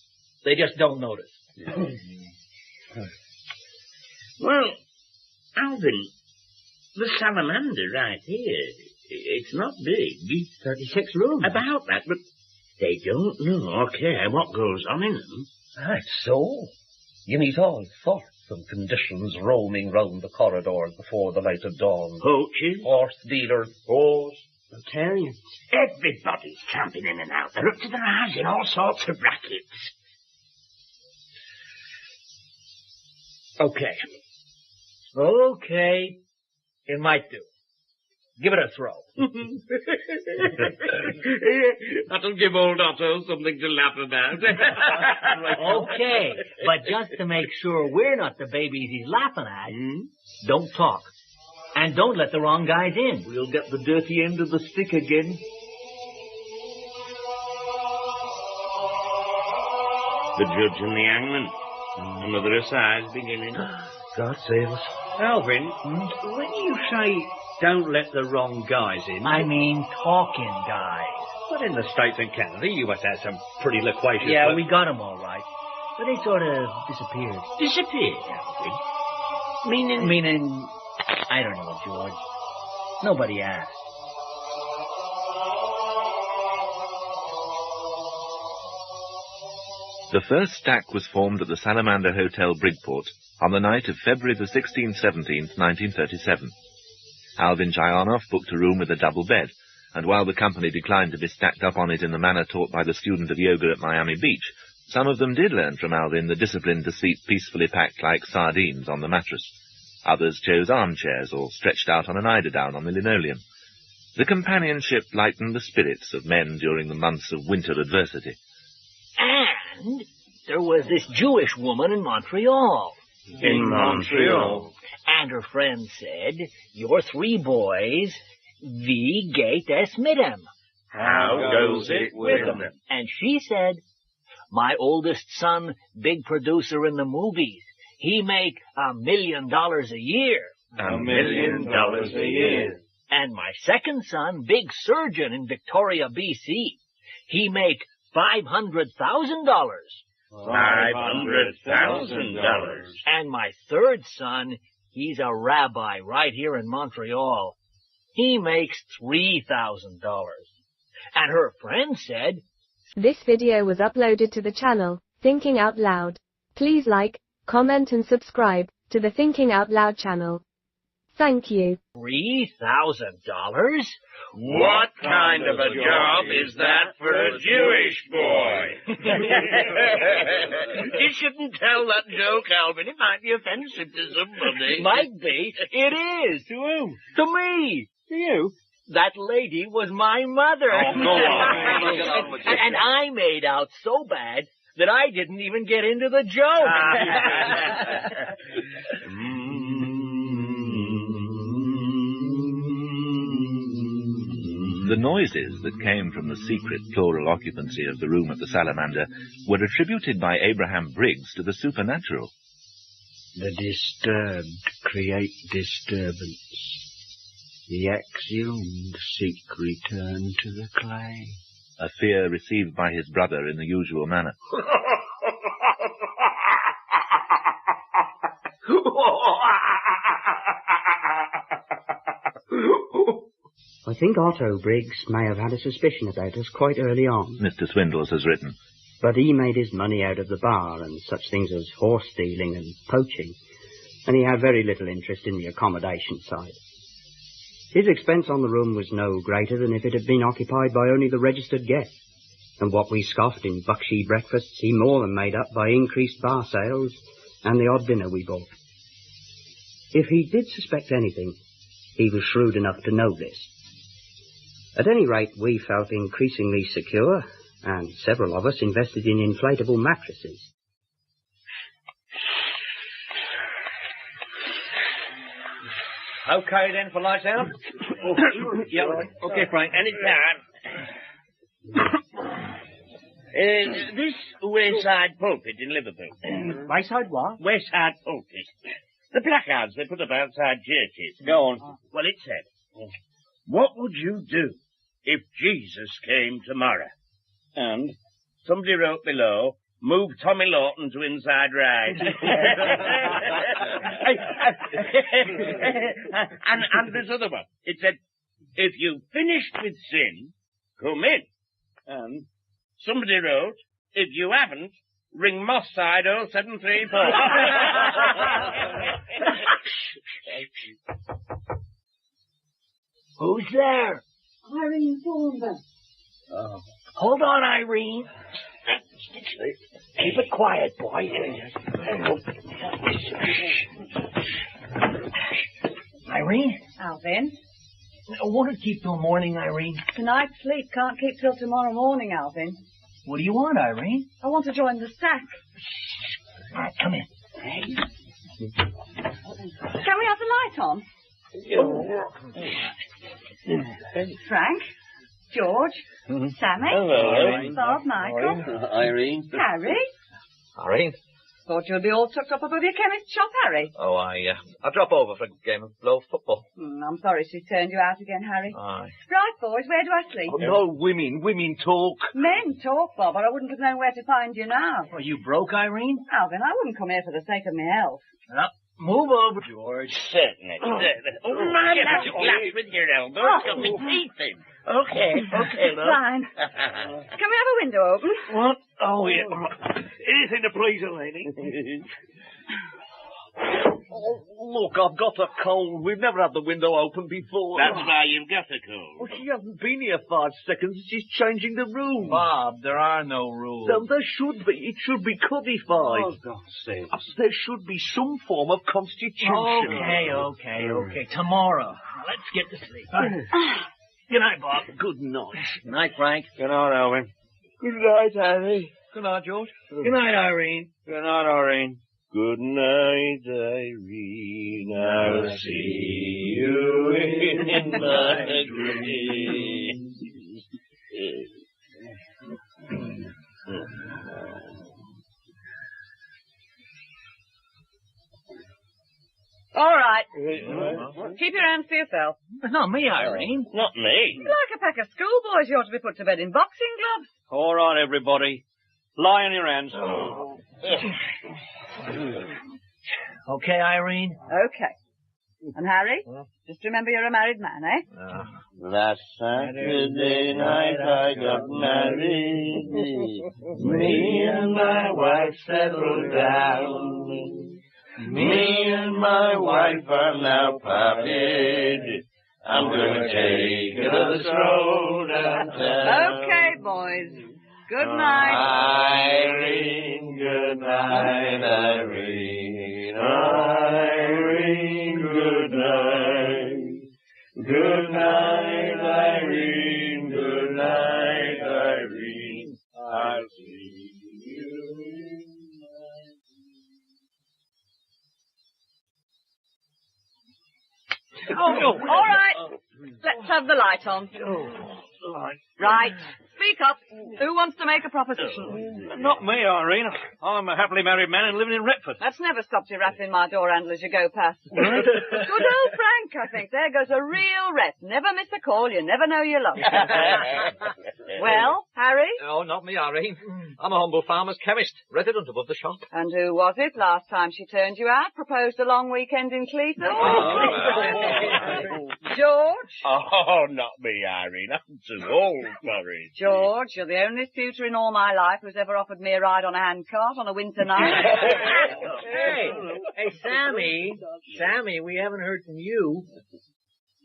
they just don't notice. Well, Alvin, the Salamander right here, it's not big. 36 rooms. About that, but they don't know or care what goes on in them. That's so. You meet all sorts of conditions roaming round the corridors before the light of dawn. Poachers. Horse dealers. Horse. Italians. Everybody's camping in and out. They're up to their eyes in all sorts of rackets. Okay. It might do. Give it a throw. That'll give old Otto something to laugh about. Okay, but just to make sure we're not the babies he's laughing at, don't talk. And don't let the wrong guys in. We'll get the dirty end of the stick again. The judge and the hangman. Another assize beginning. God save us. Alvin, when you say don't let the wrong guys in, I mean talking guys. But in the States and Canada, you must have some pretty loquacious... Yeah, we got them all right. But they sort of disappeared. Disappeared, Alvin? Meaning, I don't know, George. Nobody asked. The first stack was formed at the Salamander Hotel, Bridgeport, on the night of February the 16th-17th, 1937. Alvin Chayanoff booked a room with a double bed, and while the company declined to be stacked up on it in the manner taught by the student of yoga at Miami Beach, some of them did learn from Alvin the discipline to sleep peacefully packed like sardines on the mattress. Others chose armchairs or stretched out on an eiderdown on the linoleum. The companionship lightened the spirits of men during the months of winter adversity. And there was this Jewish woman in Montreal. In Montreal. And her friend said, your 3 boys, wie geht es mit them? How goes it with them? And she said, my oldest son, big producer in the movies. He make $1 million a year. $1 million a year. And my second son, big surgeon in Victoria, B.C. He make $500,000. $500,000. And my third son, he's a rabbi right here in Montreal. He makes $3,000. And her friend said, this video was uploaded to the channel, Thinking Out Loud. Please like, comment and subscribe to the Thinking Out Loud channel. Thank you. $3,000? What kind of a job is that for a Jewish boy? You shouldn't tell that joke, Alvin. It might be offensive to somebody. Might be. It is. To whom? To me. To you? That lady was my mother. Oh, go on. And I made out so bad that I didn't even get into the joke. The noises that came from the secret plural occupancy of the room at the Salamander were attributed by Abraham Briggs to the supernatural. The disturbed create disturbance. The exhumed seek return to the clay. A fear received by his brother in the usual manner. I think Otto Briggs may have had a suspicion about us quite early on. Mr. Swindles has written. But he made his money out of the bar and such things as horse stealing and poaching, and he had very little interest in the accommodation side. His expense on the room was no greater than if it had been occupied by only the registered guests, and what we scoffed in buckshy breakfasts he more than made up by increased bar sales and the odd dinner we bought. If he did suspect anything, he was shrewd enough to know this. At any rate, we felt increasingly secure, and several of us invested in inflatable mattresses. Okay then for lights out? Yeah, okay, Frank, anytime. This wayside pulpit in Liverpool. Wayside what? Wayside pulpit. The placards they put up outside churches. Go on. Well, it said, what would you do if Jesus came tomorrow? And somebody wrote below, move Tommy Lawton to inside right. and this other one. It said, if you finished with sin, come in. And somebody wrote, if you haven't, ring Moss Side 0734. Who's there? Irene Thornburn. Oh. Hold on, Irene. Keep it quiet, boy. Irene? Alvin? Won't it keep till morning, Irene? Tonight's sleep can't keep till tomorrow morning, Alvin. What do you want, Irene? I want to join the stack. All right, come in. Can we have the light on? Frank? George? Sammy? Hello. Bob, Michael? Irene? Harry? Irene? Thought you'd be all tucked up above your chemist shop, Harry. Oh, I'll drop over for a game of blow football. I'm sorry she turned you out again, Harry. Aye. Right, boys, where do I sleep? Oh, no, women talk. Men talk, Bob, but I wouldn't have known where to find you now. Are you broke, Irene? Alvin, I wouldn't come here for the sake of my health. Well, Move over, George. Certainly. Oh, my, that's glass with your elbow. It's got my teeth in. Okay, love. Fine. Can we have a window open? What? Oh, yeah. Anything to please a lady. Oh, look, I've got a cold. We've never had the window open before. That's why you've got a cold. Well, she hasn't been here 5 seconds. She's changing the room. Bob, there are no rules. There should be. It should be codified. Oh, God's sake. There should be some form of constitution. Okay. Tomorrow. Let's get to sleep. Good night, Bob. Good night. Good night, Frank. Good night, Alvin. Good night, Harry. Good night, George. Good night, Irene. Good night, Irene. Good night, Irene. I'll see you in my dreams. All right. Keep your hands to yourself. Not me, Irene. Not me. Like a pack of schoolboys, you ought to be put to bed in boxing gloves. All right, everybody. Lie on your hands. Okay, Irene? Okay. And Harry, just remember you're a married man, eh? Last Saturday night I got married. Me and my wife settled down. Me and my wife are now parted. I'm gonna take another stroll downtown. Okay, boys. Good night. Irene, good night, Irene. Irene, good night. Good night, Irene. Good night, Irene. I'll see you in All right. Let's have the light on. Right. Speak up. Who wants to make a proposition? Not me, Irene. I'm a happily married man and living in Retford. That's never stopped you rattling my door handle as you go past. Good old Frank, I think. There goes a real rep. Never miss a call. You never know you're lost. Well, Harry? Oh, not me, Irene. I'm a humble farmer's chemist, resident above the shop. And who was it last time she turned you out? Proposed a long weekend in Cleethorpes? George? Oh, not me, Irene. I'm too old for it. George, you're the only suitor in all my life who's ever offered me a ride on a handcart on a winter night. Hey, Sammy, we haven't heard from you.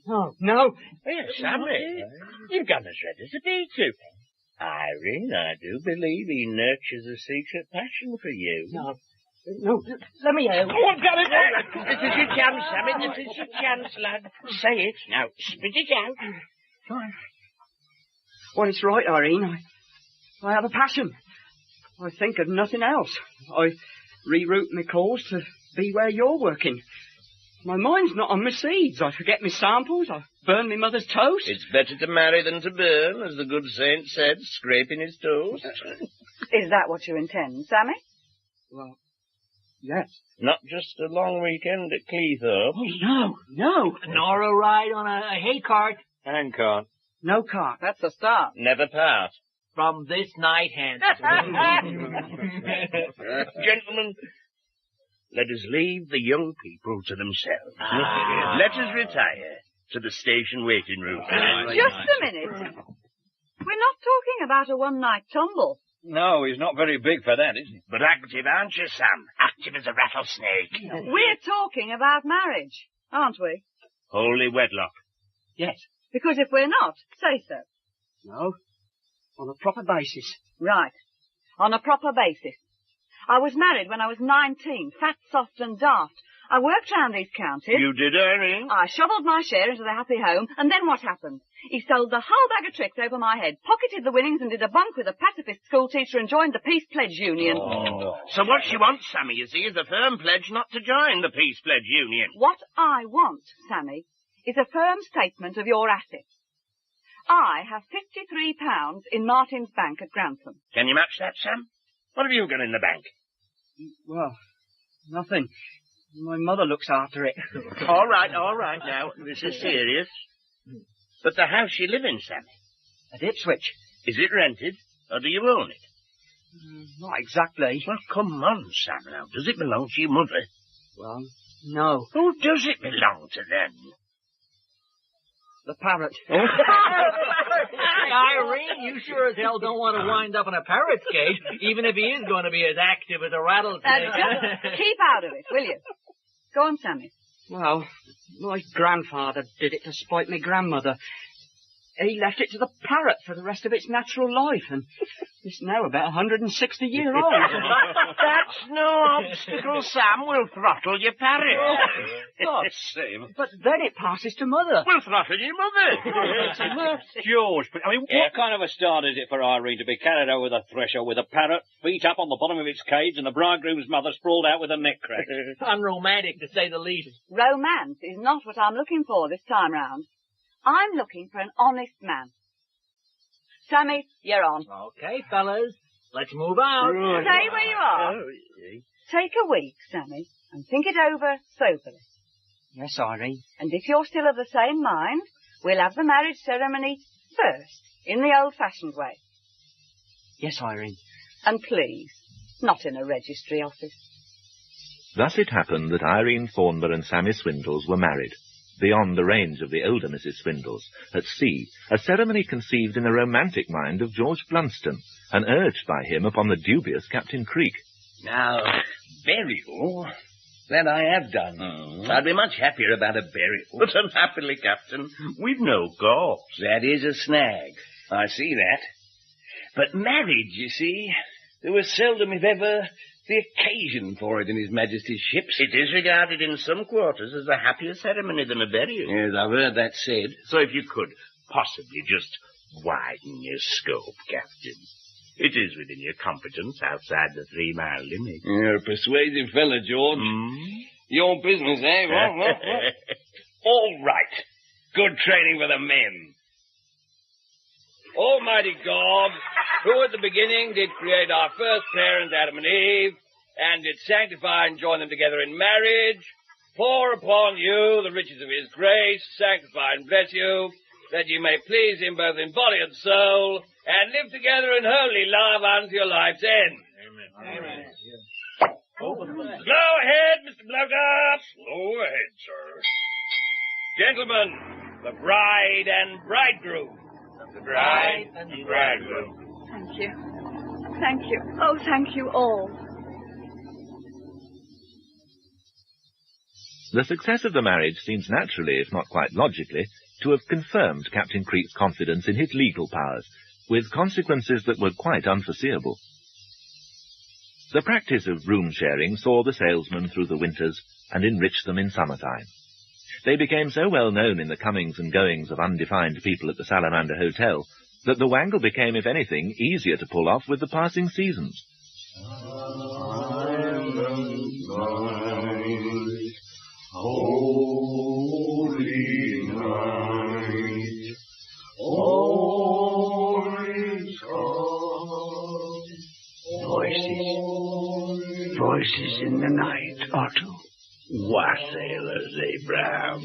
Oh, no. Yes, Sammy. You've gone as red as a beetroot. Irene, I do believe he nurtures a secret passion for you. No, let me out. Oh, I've got it. This is your chance, Sammy. This is your chance, lad. Say it. Now, spit it out. Well, it's right, Irene. I have a passion. I think of nothing else. I reroute my course to be where you're working. My mind's not on my seeds. I forget my samples. I burn my mother's toast. It's better to marry than to burn, as the good saint said, scraping his toast. Is that what you intend, Sammy? Well, yes. Not just a long weekend at Cleethorpes. Oh, no. Nor a ride on a hay cart. Handcart. No cart. That's a start. Never part. From this night hence. Gentlemen, let us leave the young people to themselves. Let us retire to the station waiting room. Just a minute. We're not talking about a one-night tumble. No, he's not very big for that, is he? But active, aren't you, Sam? Active as a rattlesnake. We're talking about marriage, aren't we? Holy wedlock. Yes. Because if we're not, say so. No. On a proper basis. Right. On a proper basis. I was married when I was 19, fat, soft and daft. I worked round these counties. You did, Irene? I shovelled my share into the happy home, and then what happened? He sold the whole bag of tricks over my head, pocketed the winnings and did a bunk with a pacifist schoolteacher and joined the Peace Pledge Union. Oh. So what she wants, Sammy, you see, is a firm pledge not to join the Peace Pledge Union. What I want, Sammy, is a firm statement of your assets. I have £53 in Martin's bank at Grantham. Can you match that, Sam? What have you got in the bank? Well, nothing. My mother looks after it. All right, now, this is serious. But the house you live in, Sammy? At Ipswich. Is it rented, or do you own it? Not exactly. Well, come on, Sam, now. Does it belong to your mother? Well, No. Who does it belong to then? The parrot. Irene, you sure as hell don't want to wind up in a parrot's cage, even if he is going to be as active as a rattlesnake. Just keep out of it, will you? Go on, Sammy. Well, my grandfather did it to spite my grandmother. He left it to the parrot for the rest of its natural life, and it's now about 160 years old. That's no obstacle, Sam. We'll throttle your parrot. God's sake. But then it passes to Mother. We'll throttle your mother. George, but, what kind of a start is it for Irene to be carried over the threshold with a parrot, feet up on the bottom of its cage, and the bridegroom's mother sprawled out with a neck crack? Unromantic, to say the least. Romance is not what I'm looking for this time round. I'm looking for an honest man. Sammy, you're on. Okay, fellas, let's move on. Stay where you are. Take a week, Sammy, and think it over soberly. Yes, Irene. And if you're still of the same mind, we'll have the marriage ceremony first, in the old-fashioned way. Yes, Irene. And please, not in a registry office. Thus it happened that Irene Thornber and Sammy Swindles were married, beyond the range of the older Mrs. Swindles, at sea, a ceremony conceived in the romantic mind of George Blunston, and urged by him upon the dubious Captain Creek. Now, burial, that I have done. I'd be much happier about a burial. But unhappily, Captain, we've no corpse. That is a snag. I see that. But marriage, you see, there was seldom, if ever, the occasion for it in His Majesty's ships. It is regarded in some quarters as a happier ceremony than a burial. Yes, I've heard that said. So if you could possibly just widen your scope, Captain. It is within your competence outside the 3-mile limit. You're a persuasive fella, George. Your business, eh? What? All right. Good training for the men. Almighty God, who at the beginning did create our first parents, Adam and Eve, and did sanctify and join them together in marriage, pour upon you the riches of His grace, sanctify and bless you, that you may please Him both in body and soul, and live together in holy love unto your life's end. Amen. Slow ahead, Mr. Blowguard. Slow ahead, sir. Gentlemen, the bride and bridegroom. The bride and the bridegroom. Thank you. Thank you. Oh, thank you all. The success of the marriage seems naturally, if not quite logically, to have confirmed Captain Creek's confidence in his legal powers, with consequences that were quite unforeseeable. The practice of room-sharing saw the salesmen through the winters and enriched them in summertime. They became so well known in the comings and goings of undefined people at the Salamander Hotel that the wangle became, if anything, easier to pull off with the passing seasons. Silent night, holy night, all is calm. Voices in the night, Otto. Wassailers, Abraham.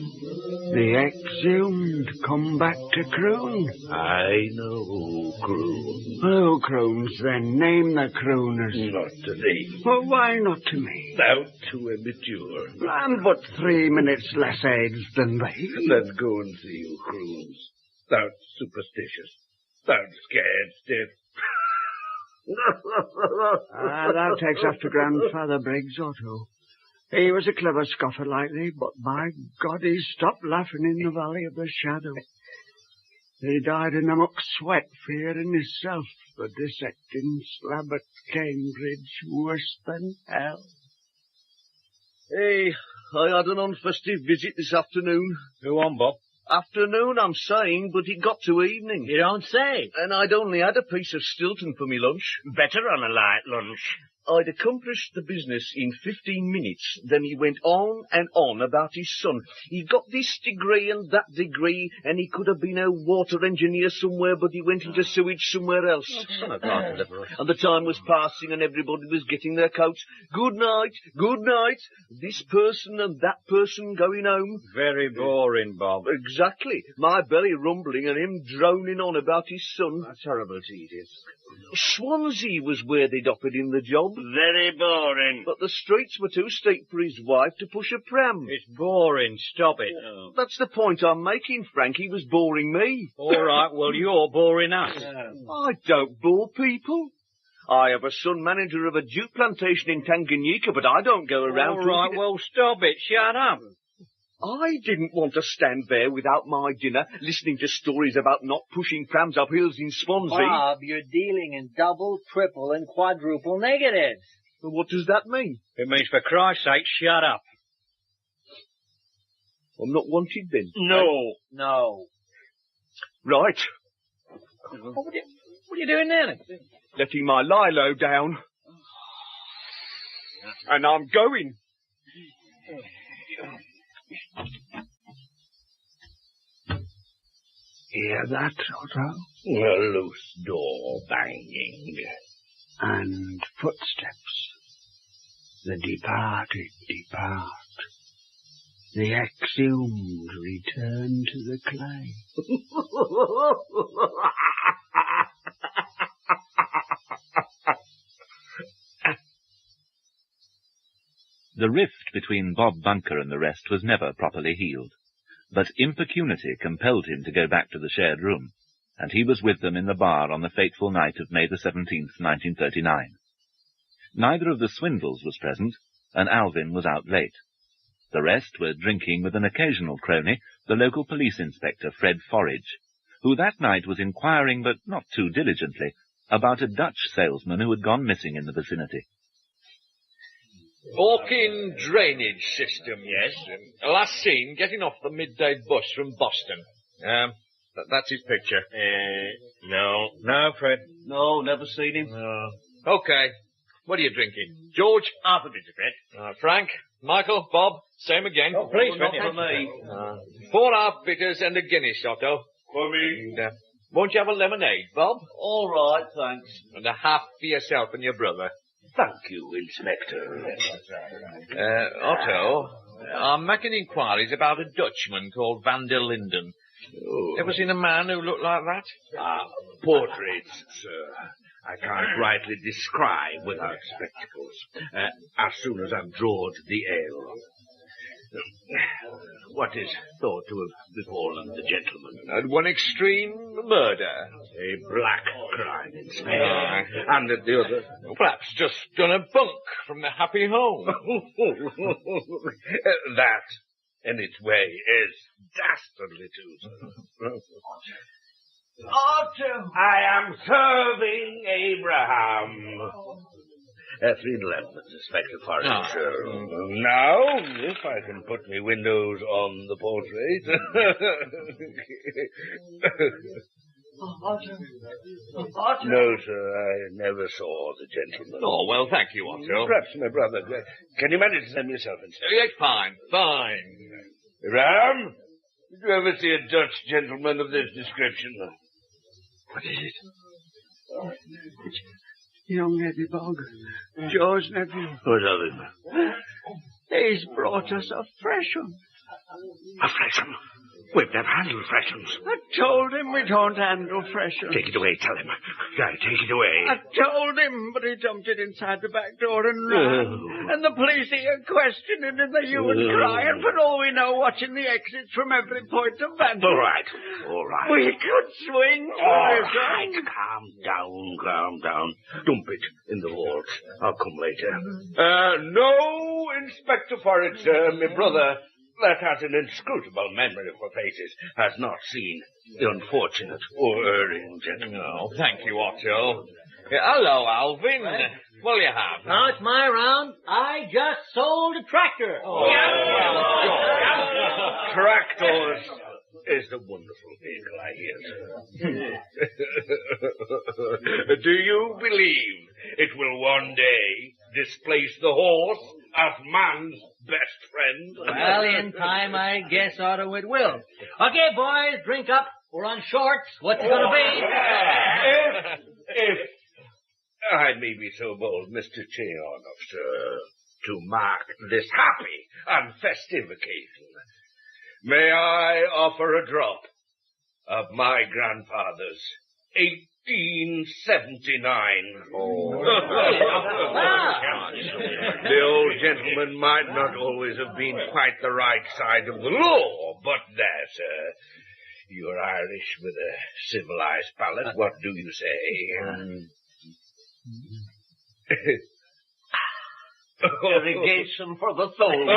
The exhumed come back to croon. I know, croon. Oh, croons then, name the crooners. Not to thee. Well, why not to me? Thou too immature. I'm but 3 minutes less aged than they. Let's go and see you, croons. Thou'rt superstitious. Thou'rt scared stiff. Thou takes after Grandfather Briggs, Otto. He was a clever scoffer like thee, but by God, he stopped laughing in the Valley of the Shadow. He died in a muck sweat, fearing himself, the dissecting slab at Cambridge, worse than hell. Hey, I had an unfestive visit this afternoon. Who on, Bob? Afternoon, I'm saying, but it got to evening. You don't say. And I'd only had a piece of Stilton for me lunch. Better on a light lunch. I'd accomplished the business in 15 minutes. Then he went on and on about his son. He got this degree and that degree, and he could have been a water engineer somewhere, but he went into sewage somewhere else. And the time was passing, and everybody was getting their coats. Good night, good night. This person and that person going home. Very boring, Bob. Exactly. My belly rumbling and him droning on about his son. That's horrible, tedious. Swansea was where they'd offered him the job. Very boring. But the streets were too steep for his wife to push a pram. It's boring. Stop it. That's the point I'm making, Frank. He was boring me. All right, well, you're boring us. I don't bore people. I have a son manager of a jute plantation in Tanganyika, but I don't go around... All right, well, stop it. Shut up. I didn't want to stand there without my dinner, listening to stories about not pushing prams up hills in Swansea. Bob, you're dealing in double, triple, and quadruple negatives. Well, what does that mean? It means, for Christ's sake, shut up. I'm not wanted then? No. Right. What are you doing there, then? Letting my Lilo down. And I'm going. Hear that, Otto? A loose door banging. And footsteps. The departed depart. The exhumed return to the clay. The rift between Bob Bunker and the rest was never properly healed, but impecunity compelled him to go back to the shared room, and he was with them in the bar on the fateful night of May the 17th, 1939. Neither of the Swindles was present, and Alvin was out late. The rest were drinking with an occasional crony, the local police inspector, Fred Forage, who that night was inquiring, but not too diligently, about a Dutch salesman who had gone missing in the vicinity. Hawking drainage system, yes. Last seen getting off the midday bus from Boston. That's his picture. No. No, Fred. No, never seen him. Okay. What are you drinking? George? Half a bitter, Fred. Frank? Michael? Bob? Same again. Oh, please, not Fred. for me. 4 half bitters and a Guinness, Otto. For me. And, won't you have a lemonade, Bob? All right, thanks. And a half for yourself and your brother. Thank you, Inspector. Otto, I'm making inquiries about a Dutchman called Van der Linden. Ever seen a man who looked like that? Portraits, sir. I can't rightly describe without spectacles. As soon as I've drawed the ale. What is thought to have befallen the gentleman? At one extreme, murder. A black crime, Inspector. And at the other? Perhaps just done a bunk from the happy home. That, in its way, is dastardly too. Otto! I am serving Abraham. 311, Inspector Forage, sir. Now, if I can put me windows on the portrait. Otto! No, sir, I never saw the gentleman. Oh, well, thank you, Otto. Perhaps my brother. Can you manage to send me yourself, Inspector? Yes, fine. Abraham, did you ever see a Dutch gentleman of this description? What is it? It's young Eddie Bog, Joe's nephew. What of him? He's brought us a fresh one. A fresh one? We've never handled fresh ones. I told him we don't handle fresh ones. Take it away, tell him. Right, take it away. I told him, but he dumped it inside the back door and ran. And the police here questioning and the hue and cry, and for all we know, watching the exits from every point of vantage. All right. We could swing. All right, calm down. Dump it in the vault. I'll come later. No, Inspector Forage, sir, my brother, that has an inscrutable memory for faces, has not seen the unfortunate or erring gentleman. Oh, thank you, Otto. Hello, Alvin. What'll you have? Now it's my round. I just sold a tractor. Tractors is the wonderful vehicle, I hear, sir. Do you believe it will one day displace the horse as man's best friend? Well, in time, I guess, Otto, it will. Okay, boys, drink up. We're on shorts. What's it going to be? If I may be so bold, Mr. Cheonoff, sir, to mark this happy and festive occasion, may I offer a drop of my grandfather's 1579. The old gentleman might not always have been quite the right side of the law, but there, sir. You're Irish with a civilized palate. What do you say? Irrigation for the soul.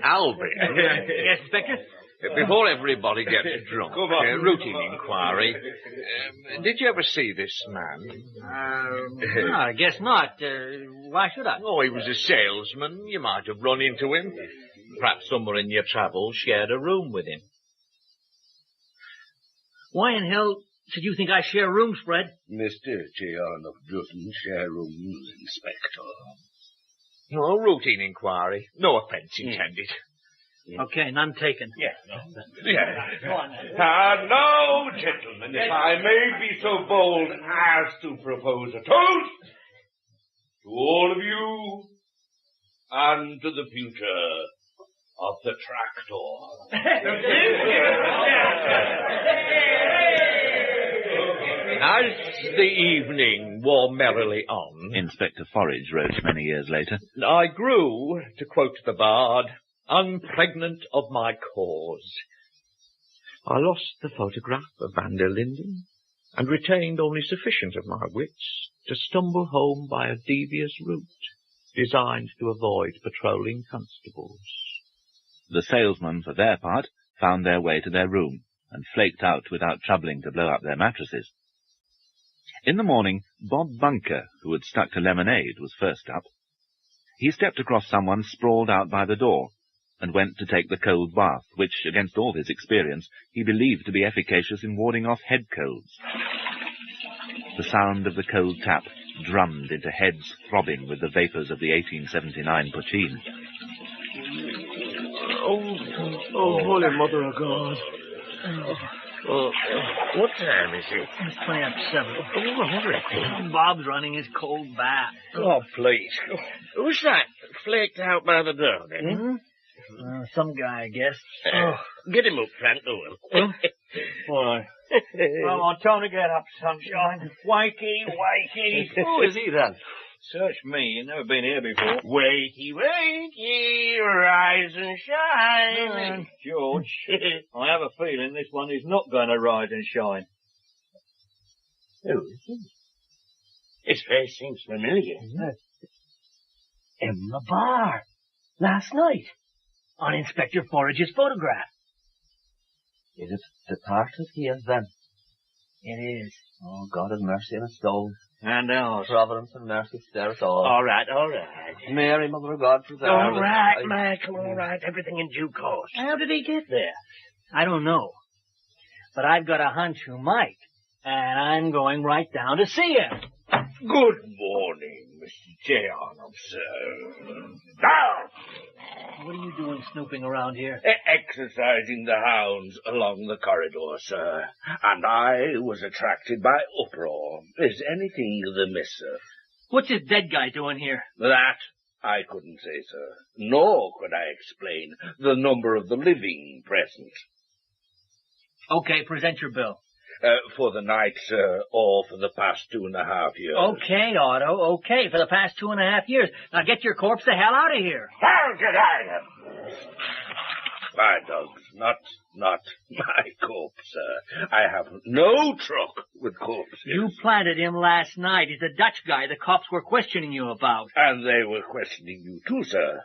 Alvin. Yes, Inspector? Before everybody gets drunk, Come on. routine inquiry. Did you ever see this man? No, I guess not. Why should I? Oh, he was a salesman. You might have run into him. Perhaps somewhere in your travels shared a room with him. Why in hell should you think I share rooms, Fred? Mr. Cheon of doesn't share rooms, Inspector. No, routine inquiry. No offence intended. Okay, none taken. Yeah. And now, gentlemen, if I may be so bold as to propose a toast to all of you and to the future of the tractor. As the evening wore merrily on, Inspector Forage wrote many years later, I grew, to quote the bard, unpregnant of my cause. I lost the photograph of Van der Linden, and retained only sufficient of my wits to stumble home by a devious route designed to avoid patrolling constables. the salesmen, for their part, found their way to their room, and flaked out without troubling to blow up their mattresses. In the morning, Bob Bunker, who had stuck to lemonade, was first up. He stepped across someone sprawled out by the door, and went to take the cold bath, which, against all his experience, he believed to be efficacious in warding off head colds. The sound of the cold tap drummed into heads throbbing with the vapours of the 1879 poutine. Oh, Holy Mother of God. What time is it? It's 20 after 7. Oh, all right. Bob's running his cold bath. Oh, please. Who's that flaked out by the door, then? Some guy, I guess. Get him up, Frank. Why? Come on, Tony, get up, sunshine. Wakey, wakey. Who is he, then? Search me. You've never been here before. Wakey, wakey, rise and shine. George, I have a feeling this one is not going to rise and shine. Who is he? His face seems familiar. In the bar. Last night. On Inspector Forage's photograph. Is it departed he is then? It is. Oh, God have mercy on us souls. And ours. Providence and mercy stare us all. All right. Mary, Mother of God, preserve All us. right, Michael, all right. Everything in due course. How did he get there? I don't know. But I've got a hunch who might. And I'm going right down to see him. Good morning, Mr. Cheon, sir. Down! What are you doing snooping around here? Exercising the hounds along the corridor, sir. And I was attracted by uproar. Is anything the miss, sir? What's this dead guy doing here? That I couldn't say, sir. Nor could I explain the number of the living present. Okay, present your bill. For the night, sir, or for the past 2.5 years. Okay, Otto, okay, for the past 2.5 years. Now get your corpse the hell out of here. How did I? My dogs, not my corpse, sir. I have no truck with corpses. You planted him last night. He's the Dutch guy the cops were questioning you about. And they were questioning you too, sir.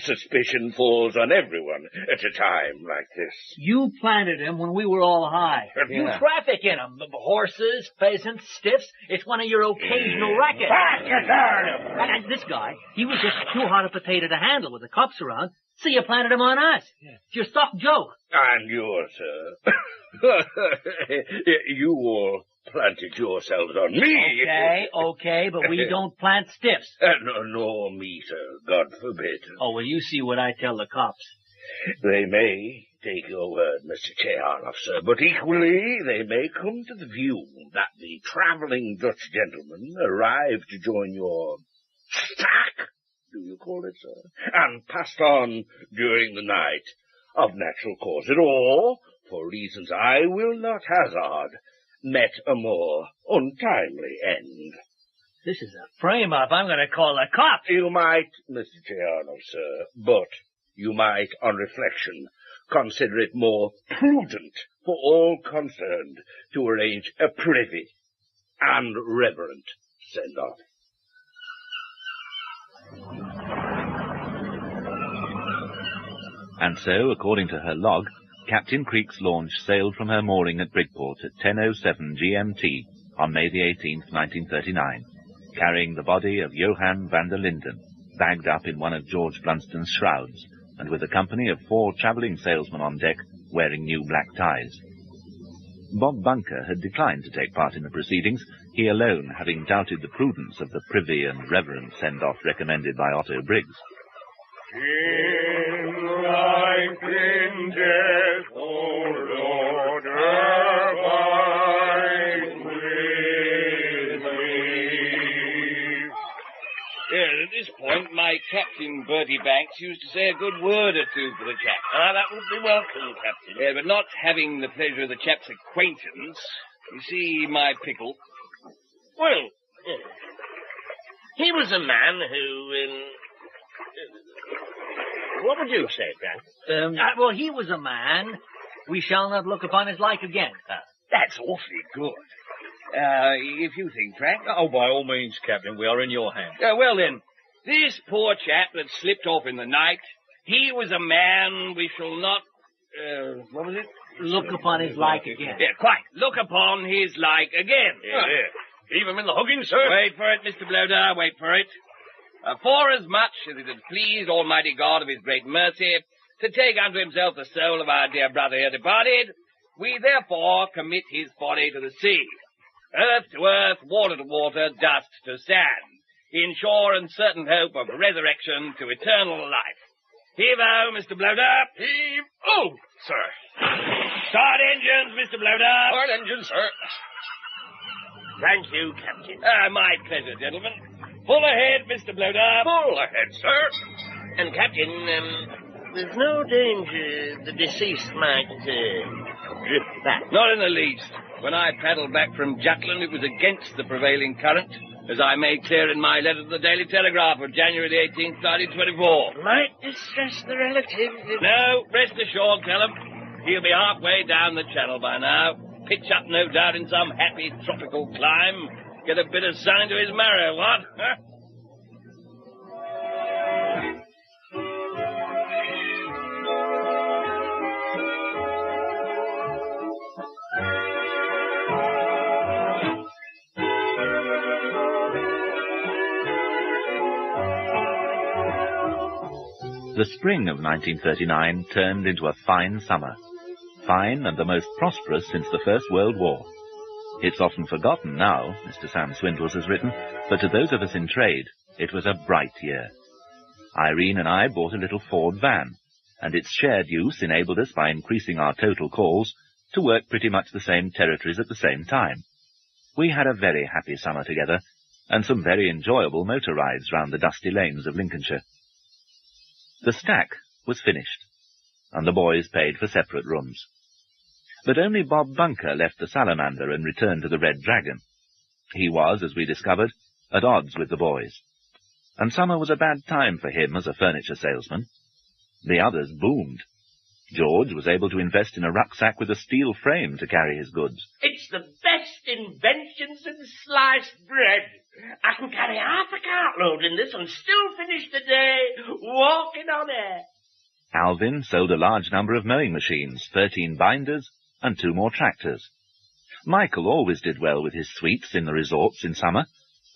Suspicion falls on everyone at a time like this. You planted him when we were all high. Yeah. You traffic in him. Horses, pheasants, stiffs. It's one of your occasional rackets. And this guy, he was just too hot a potato to handle with the cops around, so you planted him on us. It's your stock joke. And yours, sir. You all planted yourselves on me. Okay, but we don't plant stiffs. Nor me, sir. God forbid. Oh, well, you see what I tell the cops. They may take your word, Mr. Cheon, sir, but equally they may come to the view that the travelling Dutch gentleman arrived to join your stack, do you call it, sir, and passed on during the night of natural causes, or, for reasons I will not hazard, met a more untimely end. This is a frame-up. I'm going to call the cops. You might, Mr. Giano, sir, but you might, on reflection, consider it more prudent for all concerned to arrange a privy and reverent send-off. And so, according to her log, Captain Creek's launch sailed from her mooring at Bridport at 10:07 GMT on May the 18th, 1939, carrying the body of Johann van der Linden, bagged up in one of George Blunston's shrouds, and with a company of 4 travelling salesmen on deck wearing new black ties. Bob Bunker had declined to take part in the proceedings, he alone having doubted the prudence of the privy and reverent send-off recommended by Otto Briggs. In life, in death, O Lord, abide with me. Yes, at this point, my Captain Bertie Banks used to say a good word or two for the chap. That would be welcome, Captain. Yeah, but not having the pleasure of the chap's acquaintance, you see, my pickle. Well, he was a man who, what would you say, Frank? Well, he was a man we shall not look upon his like again. That's awfully good. If you think, Frank. Oh, by all means, Captain, we are in your hands. Well then, this poor chap that slipped off in the night, he was a man we shall not, what was it? Look upon his like again. Yeah, quite. Look upon his like again. Yeah. Leave him in the hugging, sir. Wait for it, Mr. Blowdar, wait for it. Forasmuch as it had pleased Almighty God of his great mercy to take unto himself the soul of our dear brother here departed, we therefore commit his body to the sea, earth to earth, water to water, dust to sand, in sure and certain hope of resurrection to eternal life. Heave-o, Mr. Blowdar. Heave-o, sir. Start engines, Mr. Blowdar. Start engines, sir. Thank you, Captain. My pleasure, gentlemen. Full ahead, Mr. Blowdar. Full ahead, sir. And, Captain, there's no danger the deceased might drift back. Not in the least. When I paddled back from Jutland, it was against the prevailing current, as I made clear in my letter to the Daily Telegraph of January the 18th, 1924. Might distress the relatives. No, rest assured, tell him. He'll be halfway down the channel by now. Pitch up, no doubt, in some happy tropical clime. Get a bit of sun into his marrow, what? Huh? The spring of 1939 turned into a fine summer. Fine and the most prosperous since the First World War. It's often forgotten now, Mr. Sam Swindles has written, but to those of us in trade, it was a bright year. Irene and I bought a little Ford van, and its shared use enabled us, by increasing our total calls, to work pretty much the same territories at the same time. We had a very happy summer together, and some very enjoyable motor rides round the dusty lanes of Lincolnshire. The stack was finished, and the boys paid for separate rooms. But only Bob Bunker left the Salamander and returned to the Red Dragon. He was, as we discovered, at odds with the boys. And summer was a bad time for him as a furniture salesman. The others boomed. George was able to invest in a rucksack with a steel frame to carry his goods. It's the best invention since sliced bread. I can carry half a cartload in this and still finish the day walking on air. Alvin sold a large number of mowing machines, 13 binders, and 2 more tractors. Michael always did well with his sweeps in the resorts in summer,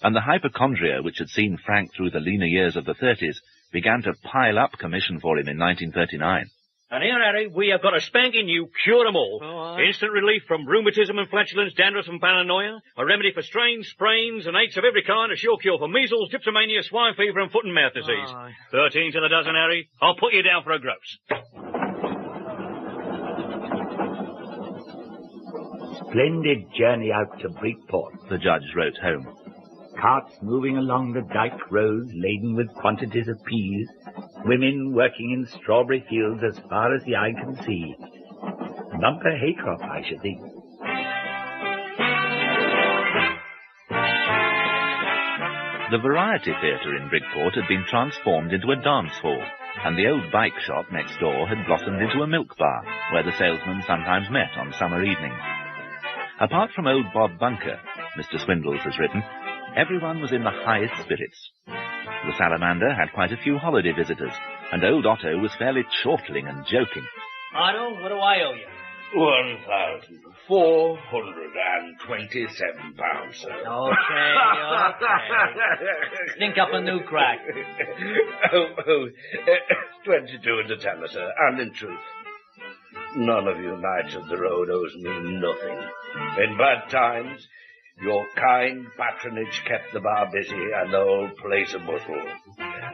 and the hypochondria which had seen Frank through the leaner years of the 30s began to pile up commission for him in 1939. And here, Harry, we have got a spanking new cure-em-all. Instant relief from rheumatism and flatulence, dandruff and paranoia. A remedy for strains, sprains, and aches of every kind. A sure cure for measles, dipsomania, swine fever, and foot and mouth disease. 13 to the dozen, Harry. I'll put you down for a gross. Splendid journey out to Bridport, the judge wrote home. carts moving along the dyke roads laden with quantities of peas, women working in strawberry fields as far as the eye can see. Bumper hay crop, I should think. The Variety Theatre in Bridport had been transformed into a dance hall, and the old bike shop next door had blossomed into a milk bar, where the salesmen sometimes met on summer evenings. Apart from old Bob Bunker, Mr. Swindles has written, everyone was in the highest spirits. The Salamander had quite a few holiday visitors, and old Otto was fairly chortling and joking. Otto, what do I owe you? £1,427, sir. Okay. Think up a new crack. 22 and a tenner, sir. And in truth, none of you knights of the road owes me nothing. In bad times, your kind patronage kept the bar busy and the whole place a bustle.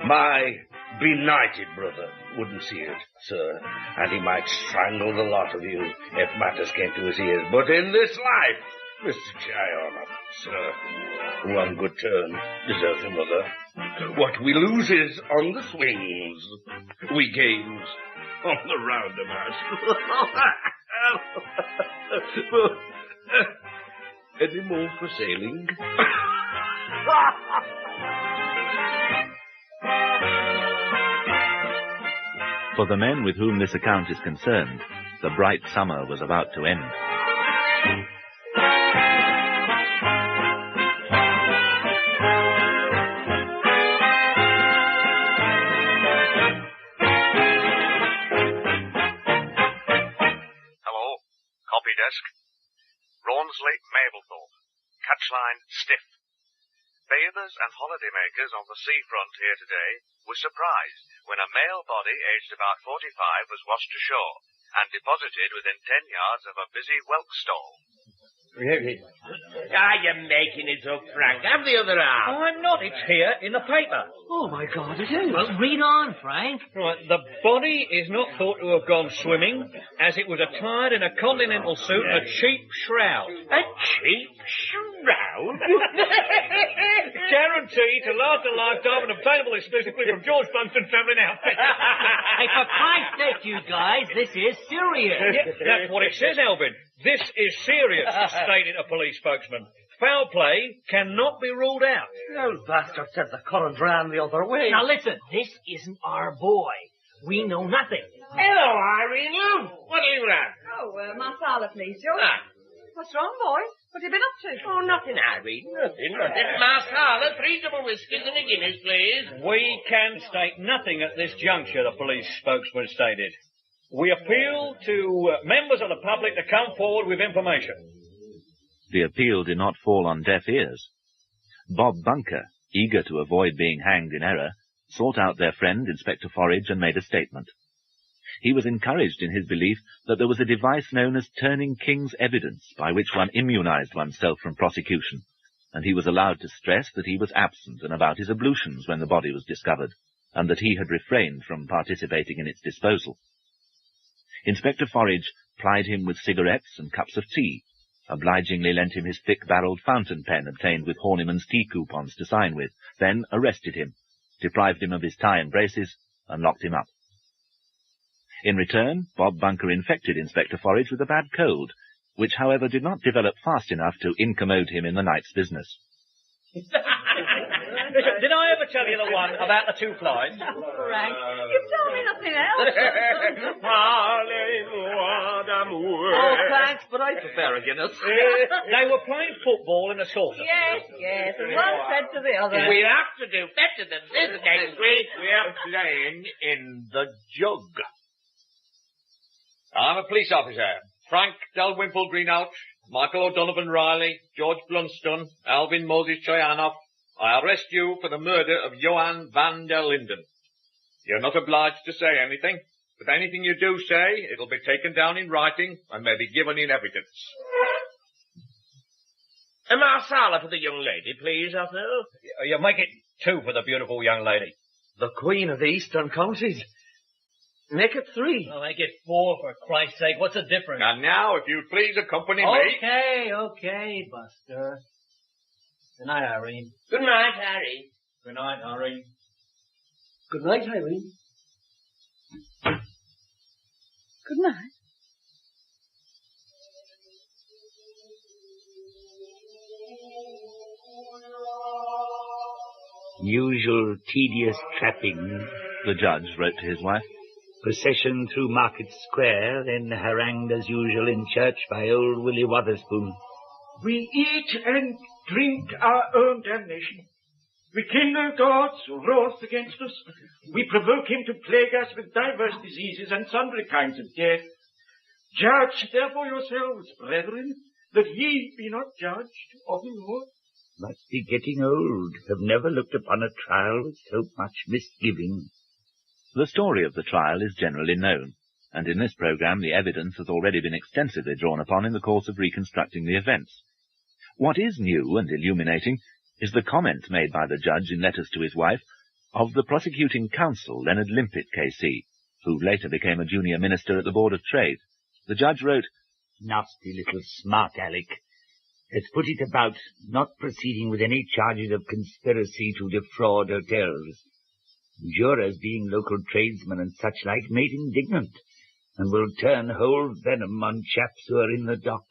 My benighted brother wouldn't see it, sir, and he might strangle the lot of you if matters came to his ears. But in this life, Mr. Chiona, sir, one good turn deserves another. What we lose is on the swings, we gains on the roundabouts. Any more for sailing? For the men with whom this account is concerned, the bright summer was about to end. Hello, copy desk. Rawnsley, Mablethorpe. Catchline stiff. Bathers and holidaymakers on the seafront here today were surprised when a male body aged about 45 was washed ashore and deposited within 10 yards of a busy whelk stall. Are you making it up, Frank? Have the other arm. I'm not. It's here in the paper. Oh, my God, it is. Well, read on, Frank. Right, the body is not thought to have gone swimming, as it was attired in a continental suit and a cheap shroud. A cheap shroud? Guaranteed to last a lifetime and obtainable exclusively from George Blunston's travelling outfit. Hey, for Christ's sake, you guys, this is serious. Yeah, that's what it says, Alvin. This is serious, stated a police spokesman. Foul play cannot be ruled out. The old bastard said the current ran the other way. Now listen, this isn't our boy. We know nothing. Hello, Irene Lou. What do you want? Oh, Marsala, please, George. What's wrong, boy? What have you been up to? Oh, nothing, Irene. Nothing. Marsala, 3 double whiskies and a Guinness, please. We can state nothing at this juncture, the police spokesman stated. We appeal to members of the public to come forward with information. The appeal did not fall on deaf ears. Bob Bunker, eager to avoid being hanged in error, sought out their friend, Inspector Forage, and made a statement. He was encouraged in his belief that there was a device known as turning king's evidence, by which one immunized oneself from prosecution, and he was allowed to stress that he was absent and about his ablutions when the body was discovered, and that he had refrained from participating in its disposal. Inspector Forage plied him with cigarettes and cups of tea, obligingly lent him his thick-barrelled fountain pen obtained with Horniman's tea coupons to sign with, then arrested him, deprived him of his tie and braces, and locked him up. In return, Bob Bunker infected Inspector Forage with a bad cold, which, however, did not develop fast enough to incommode him in the night's business. Listen, did I ever tell you the one about the 2 flies? Frank, you've told me nothing else. Oh, thanks, but I prefer a Guinness. They were playing football in a saucer. Yes, and one said to the other. We have to do better than this next week. We are playing in the jug. I'm a police officer. Frank Dalrymple Greenouch, Michael O'Donovan Riley, George Blunston, Alvin Moses Choyanov. I arrest you for the murder of Johann van der Linden. You're not obliged to say anything, but anything you do say, it'll be taken down in writing and may be given in evidence. A marsala for the young lady, please, Otto. You make it 2 for the beautiful young lady. The Queen of the Eastern Counties. Make it 3. Well, make it 4, for Christ's sake. What's the difference? And now, if you please accompany me... Okay, Buster. Good night, Irene. Good night, Harry. Good night, Irene. Good night, Irene. Good night. Usual tedious trappings, the judge wrote to his wife. Procession through Market Square, then harangued as usual in church by old Willie Wotherspoon. We eat and drink our own damnation. We kindle God's wrath against us. We provoke him to plague us with diverse diseases and sundry kinds of death. Judge therefore yourselves, brethren, that ye be not judged of the Lord. Must be getting old. Have never looked upon a trial with so much misgiving. The story of the trial is generally known, and in this programme the evidence has already been extensively drawn upon in the course of reconstructing the events. What is new and illuminating is the comment made by the judge in letters to his wife of the prosecuting counsel, Leonard Limpett, K.C., who later became a junior minister at the Board of Trade. The judge wrote, "Nasty little smart aleck. Has put it about not proceeding with any charges of conspiracy to defraud hotels. Jurors, being local tradesmen and such like, made indignant, and will turn whole venom on chaps who are in the dock."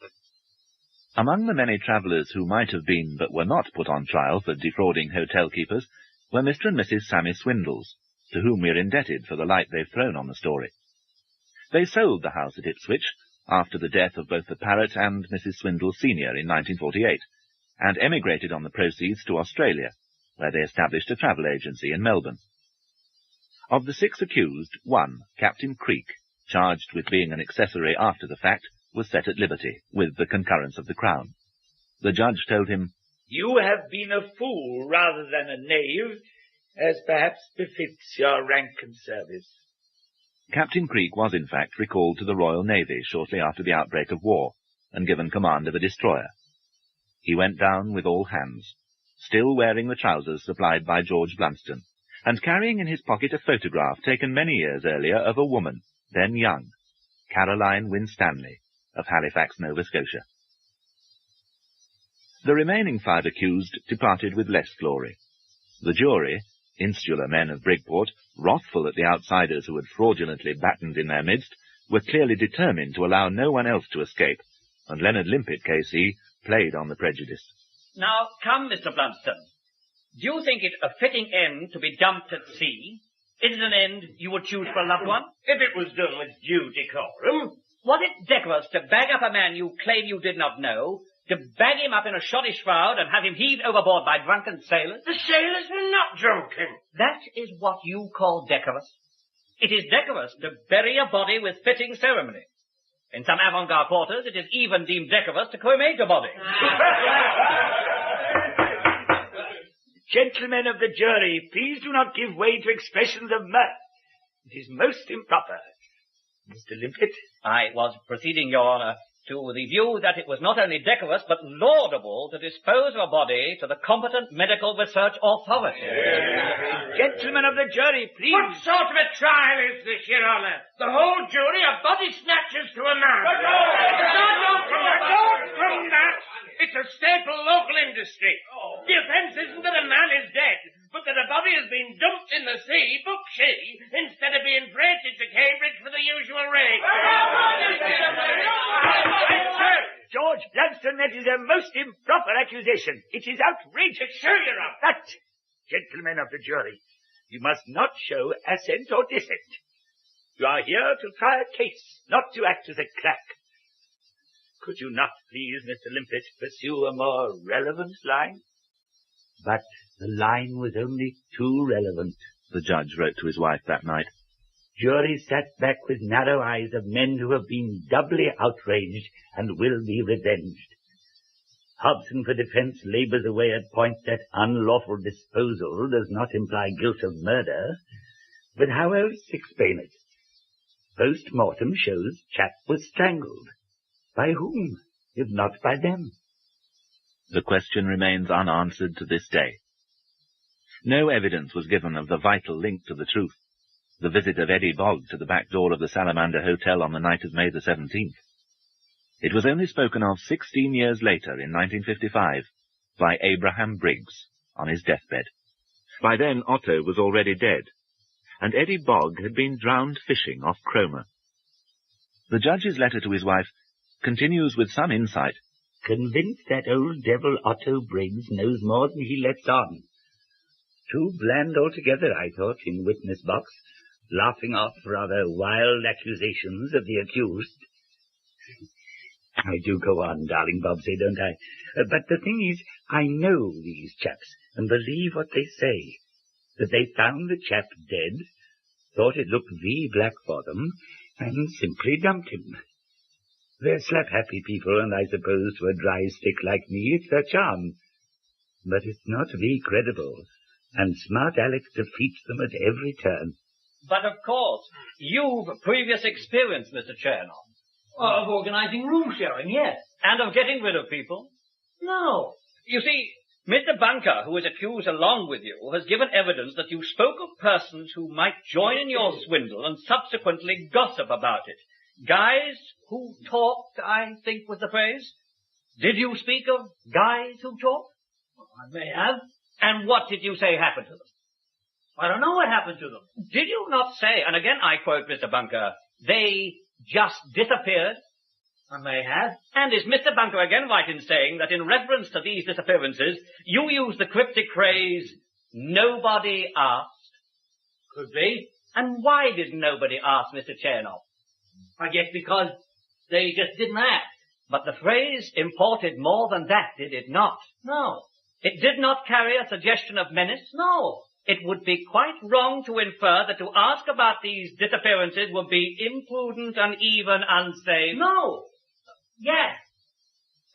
Among the many travellers who might have been but were not put on trial for defrauding hotel keepers were Mr. and Mrs. Sammy Swindles, to whom we are indebted for the light they've thrown on the story. They sold the house at Ipswich after the death of both the Parrott and Mrs. Swindles Senior in 1948, and emigrated on the proceeds to Australia, where they established a travel agency in Melbourne. Of the 6 accused, one, Captain Creek, charged with being an accessory after the fact, was set at liberty, with the concurrence of the Crown. The judge told him, "You have been a fool rather than a knave, as perhaps befits your rank and service." Captain Creek was in fact recalled to the Royal Navy shortly after the outbreak of war, and given command of a destroyer. He went down with all hands, still wearing the trousers supplied by George Blunston, and carrying in his pocket a photograph taken many years earlier of a woman, then young, Caroline Winstanley, of Halifax, Nova Scotia. The remaining 5 accused departed with less glory. The jury, insular men of Bridport, wrathful at the outsiders who had fraudulently battened in their midst, were clearly determined to allow no one else to escape, and Leonard Limpett, K.C., played on the prejudice. Now, come, Mr. Blunston. Do you think it a fitting end to be dumped at sea? Is it an end you would choose for a loved one? If it was done with due decorum. Was it decorous to bag up a man you claim you did not know, to bag him up in a shoddy shroud and have him heaved overboard by drunken sailors? The sailors were not drunken. That is what you call decorous. It is decorous to bury a body with fitting ceremony. In some avant-garde quarters, it is even deemed decorous to cremate a body. Gentlemen of the jury, please do not give way to expressions of mirth. It is most improper. Mr. Limpett? I was proceeding, Your Honour, to the view that it was not only decorous but laudable to dispose of a body to the competent medical research authority. Gentlemen of the jury, please. What sort of a trial is this, Your Honour? The whole jury are body snatchers to a man. Don't from that. It's a staple local industry. The offence isn't that a man is dead, but that a body has been dumped in the sea, book she, instead of being freighted to Cambridge for the usual rate. George Blunston, that is a most improper accusation. It is outrageous. Sure, Your Honour. But, gentlemen of the jury, you must not show assent or dissent. You are here to try a case, not to act as a clerk. Could you not, please, Mr. Limpett, pursue a more relevant line? But the line was only too relevant, the judge wrote to his wife that night. Jury sat back with narrow eyes of men who have been doubly outraged and will be revenged. Hobson for defence labours away at points that unlawful disposal does not imply guilt of murder. But how else explain it? Post-mortem shows chap was strangled. By whom, if not by them? The question remains unanswered to this day. No evidence was given of the vital link to the truth, the visit of Eddie Bogg to the back door of the Salamander Hotel on the night of May the 17th. It was only spoken of 16 years later, in 1955, by Abraham Briggs on his deathbed. By then Otto was already dead, and Eddie Bogg had been drowned fishing off Cromer. The judge's letter to his wife continues with some insight. Convinced that old devil Otto Briggs knows more than he lets on. Too bland altogether, I thought, in witness box, laughing off rather wild accusations of the accused. I do go on, darling Bobsy, don't I? But the thing is, I know these chaps, and believe what they say. That they found the chap dead, thought it looked black for them, and simply dumped him. They're slap-happy people, and I suppose to a dry stick like me it's their charm. But it's not credible, and smart Alex defeats them at every turn. But of course, you've previous experience, Mr. Chernoff. Of organizing room sharing, yes. And of getting rid of people? No. You see, Mr. Bunker, who is accused along with you, has given evidence that you spoke of persons who might join in your swindle and subsequently gossip about it. Guys who talked, I think was the phrase. Did you speak of guys who talked? I may have. And what did you say happened to them? I don't know what happened to them. Did you not say, and again I quote Mr. Bunker, they just disappeared? I may have. And is Mr. Bunker again right in saying that in reference to these disappearances, you use the cryptic phrase, nobody asked? Could be. And why did nobody ask, Mr. Chernoff? I guess because they just didn't ask. But the phrase imported more than that, did it not? No. It did not carry a suggestion of menace? No. It would be quite wrong to infer that to ask about these disappearances would be imprudent and even unsafe. No. Yes.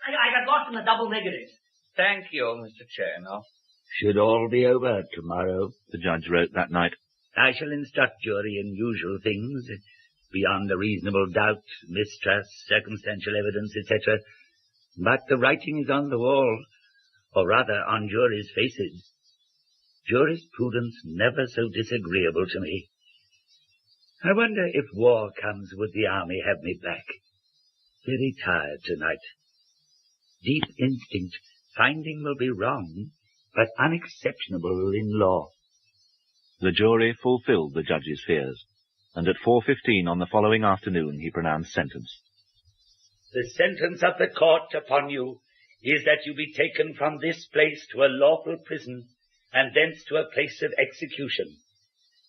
I got lost in the double negatives. Thank you, Mr. Chernoff. Should all be over tomorrow, the judge wrote that night. I shall instruct jury in usual things, beyond a reasonable doubt, mistrust, circumstantial evidence, etc. But the writing is on the wall, or rather on juries' faces. Jurisprudence never so disagreeable to me. I wonder if war comes, would the army have me back? Very tired tonight. Deep instinct, finding will be wrong, but unexceptionable in law. The jury fulfilled the judge's fears, and at 4:15 on the following afternoon he pronounced sentence. The sentence of the court upon you is that you be taken from this place to a lawful prison, and thence to a place of execution,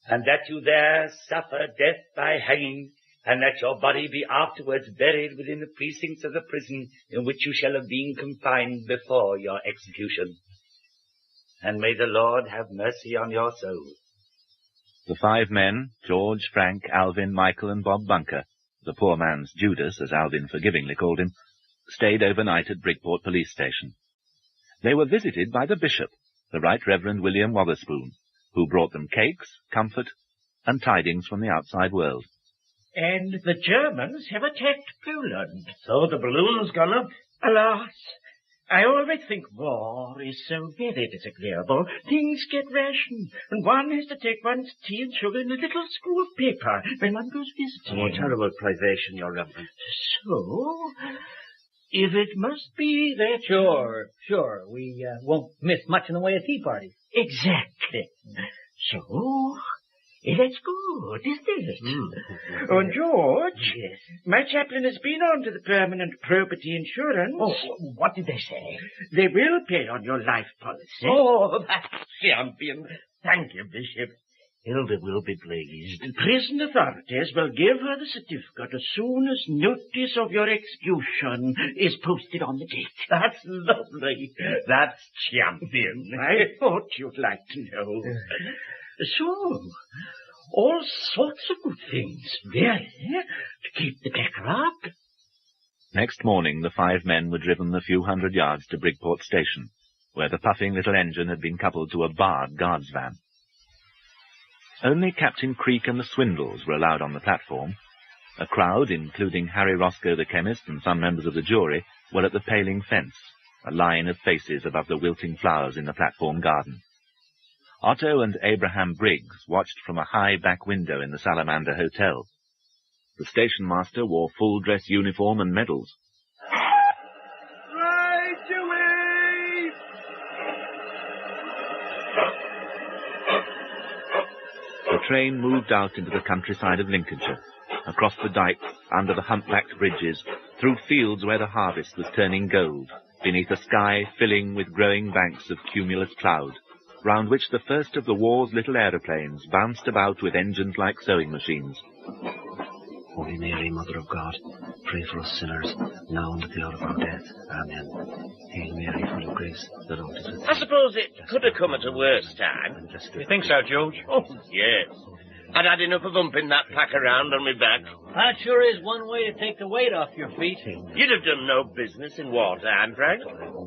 and that you there suffer death by hanging, and that your body be afterwards buried within the precincts of the prison in which you shall have been confined before your execution. And may the Lord have mercy on your soul. The 5 men, George, Frank, Alvin, Michael, and Bob Bunker, the poor man's Judas, as Alvin forgivingly called him, stayed overnight at Bridport Police Station. They were visited by the bishop, the Right Reverend William Wotherspoon, who brought them cakes, comfort, and tidings from the outside world. And the Germans have attacked Poland. So the balloon's gone up? Alas, I always think war is so very disagreeable. Things get rationed, and one has to take one's tea and sugar in a little screw of paper when one goes visiting. Oh, terrible privation, Your Reverend. So, if it must be that... Sure. We won't miss much in the way of tea parties. Exactly. So, that's good, isn't it? Oh, George, yes. My chaplain has been on to the permanent property insurance. Oh, what did they say? They will pay on your life policy. Oh, that's champion. Thank you, Bishop. Hilda will be pleased. The prison authorities will give her the certificate as soon as notice of your execution is posted on the gate. That's lovely. That's champion. I thought you'd like to know. So, all sorts of good things, really, to keep the pecker up. Next morning, the 5 men were driven the few hundred yards to Bridport Station, where the puffing little engine had been coupled to a barred guards van. Only Captain Creek and the Swindles were allowed on the platform. A crowd, including Harry Roscoe the chemist and some members of the jury, were at the paling fence, a line of faces above the wilting flowers in the platform garden. Otto and Abraham Briggs watched from a high back window in the Salamander Hotel. The station master wore full-dress uniform and medals. Right away! train moved out into the countryside of Lincolnshire, across the dykes, under the humpbacked bridges, through fields where the harvest was turning gold, beneath a sky filling with growing banks of cumulus cloud, round which the first of the war's little aeroplanes bounced about with engines like sewing machines. Holy Mary, Mother of God, pray for us sinners, now and at the hour of our death. Amen. Hail Mary, full of grace, the Lord is with thee. I suppose it could have come at a worse time. You think so, George? Oh, yes. I'd had enough of humping that pack around on my back. That sure is one way to take the weight off your feet. You'd have done no business in wartime, Frank.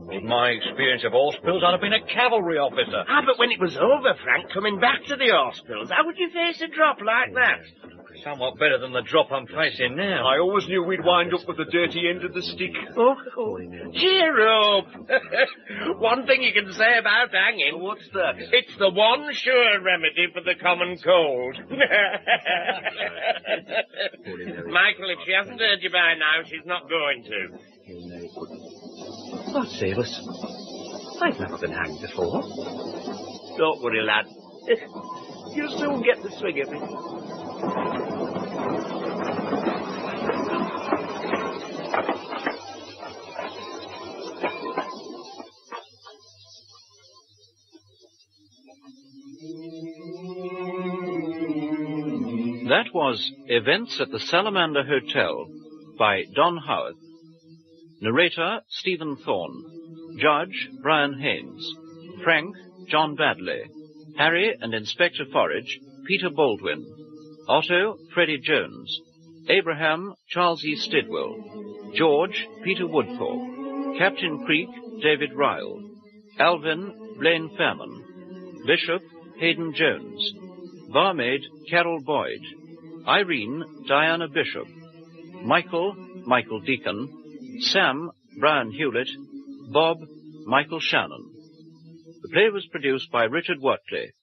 With my experience of horse pills, I'd have been a cavalry officer. Ah, but when it was over, Frank, coming back to the horse pills, how would you face a drop like that? Somewhat better than the drop I'm facing now. I always knew we'd wind up with the dirty end of the stick. Oh, cheer up. One thing you can say about hanging. What's that? It's the one sure remedy for the common cold. Michael, if she hasn't heard you by now, she's not going to. God save us. I've never been hanged before. Don't worry, lad. You'll soon get the swing of it. That was Events at the Salamander Hotel by Don Howard. Narrator Stephen Thorne. Judge Brian Haynes. Frank John Badley. Harry and Inspector Forage Peter Baldwin. Otto Freddie Jones. Abraham Charles E. Stidwell. George Peter Woodthorpe. Captain Creek David Ryle. Alvin Blaine Fairman. Bishop Hayden Jones. Barmaid Carol Boyd. Irene Diana Bishop. Michael Michael Deacon. Sam Brian Hewlett. Bob Michael Shannon. The play was produced by Richard Wortley.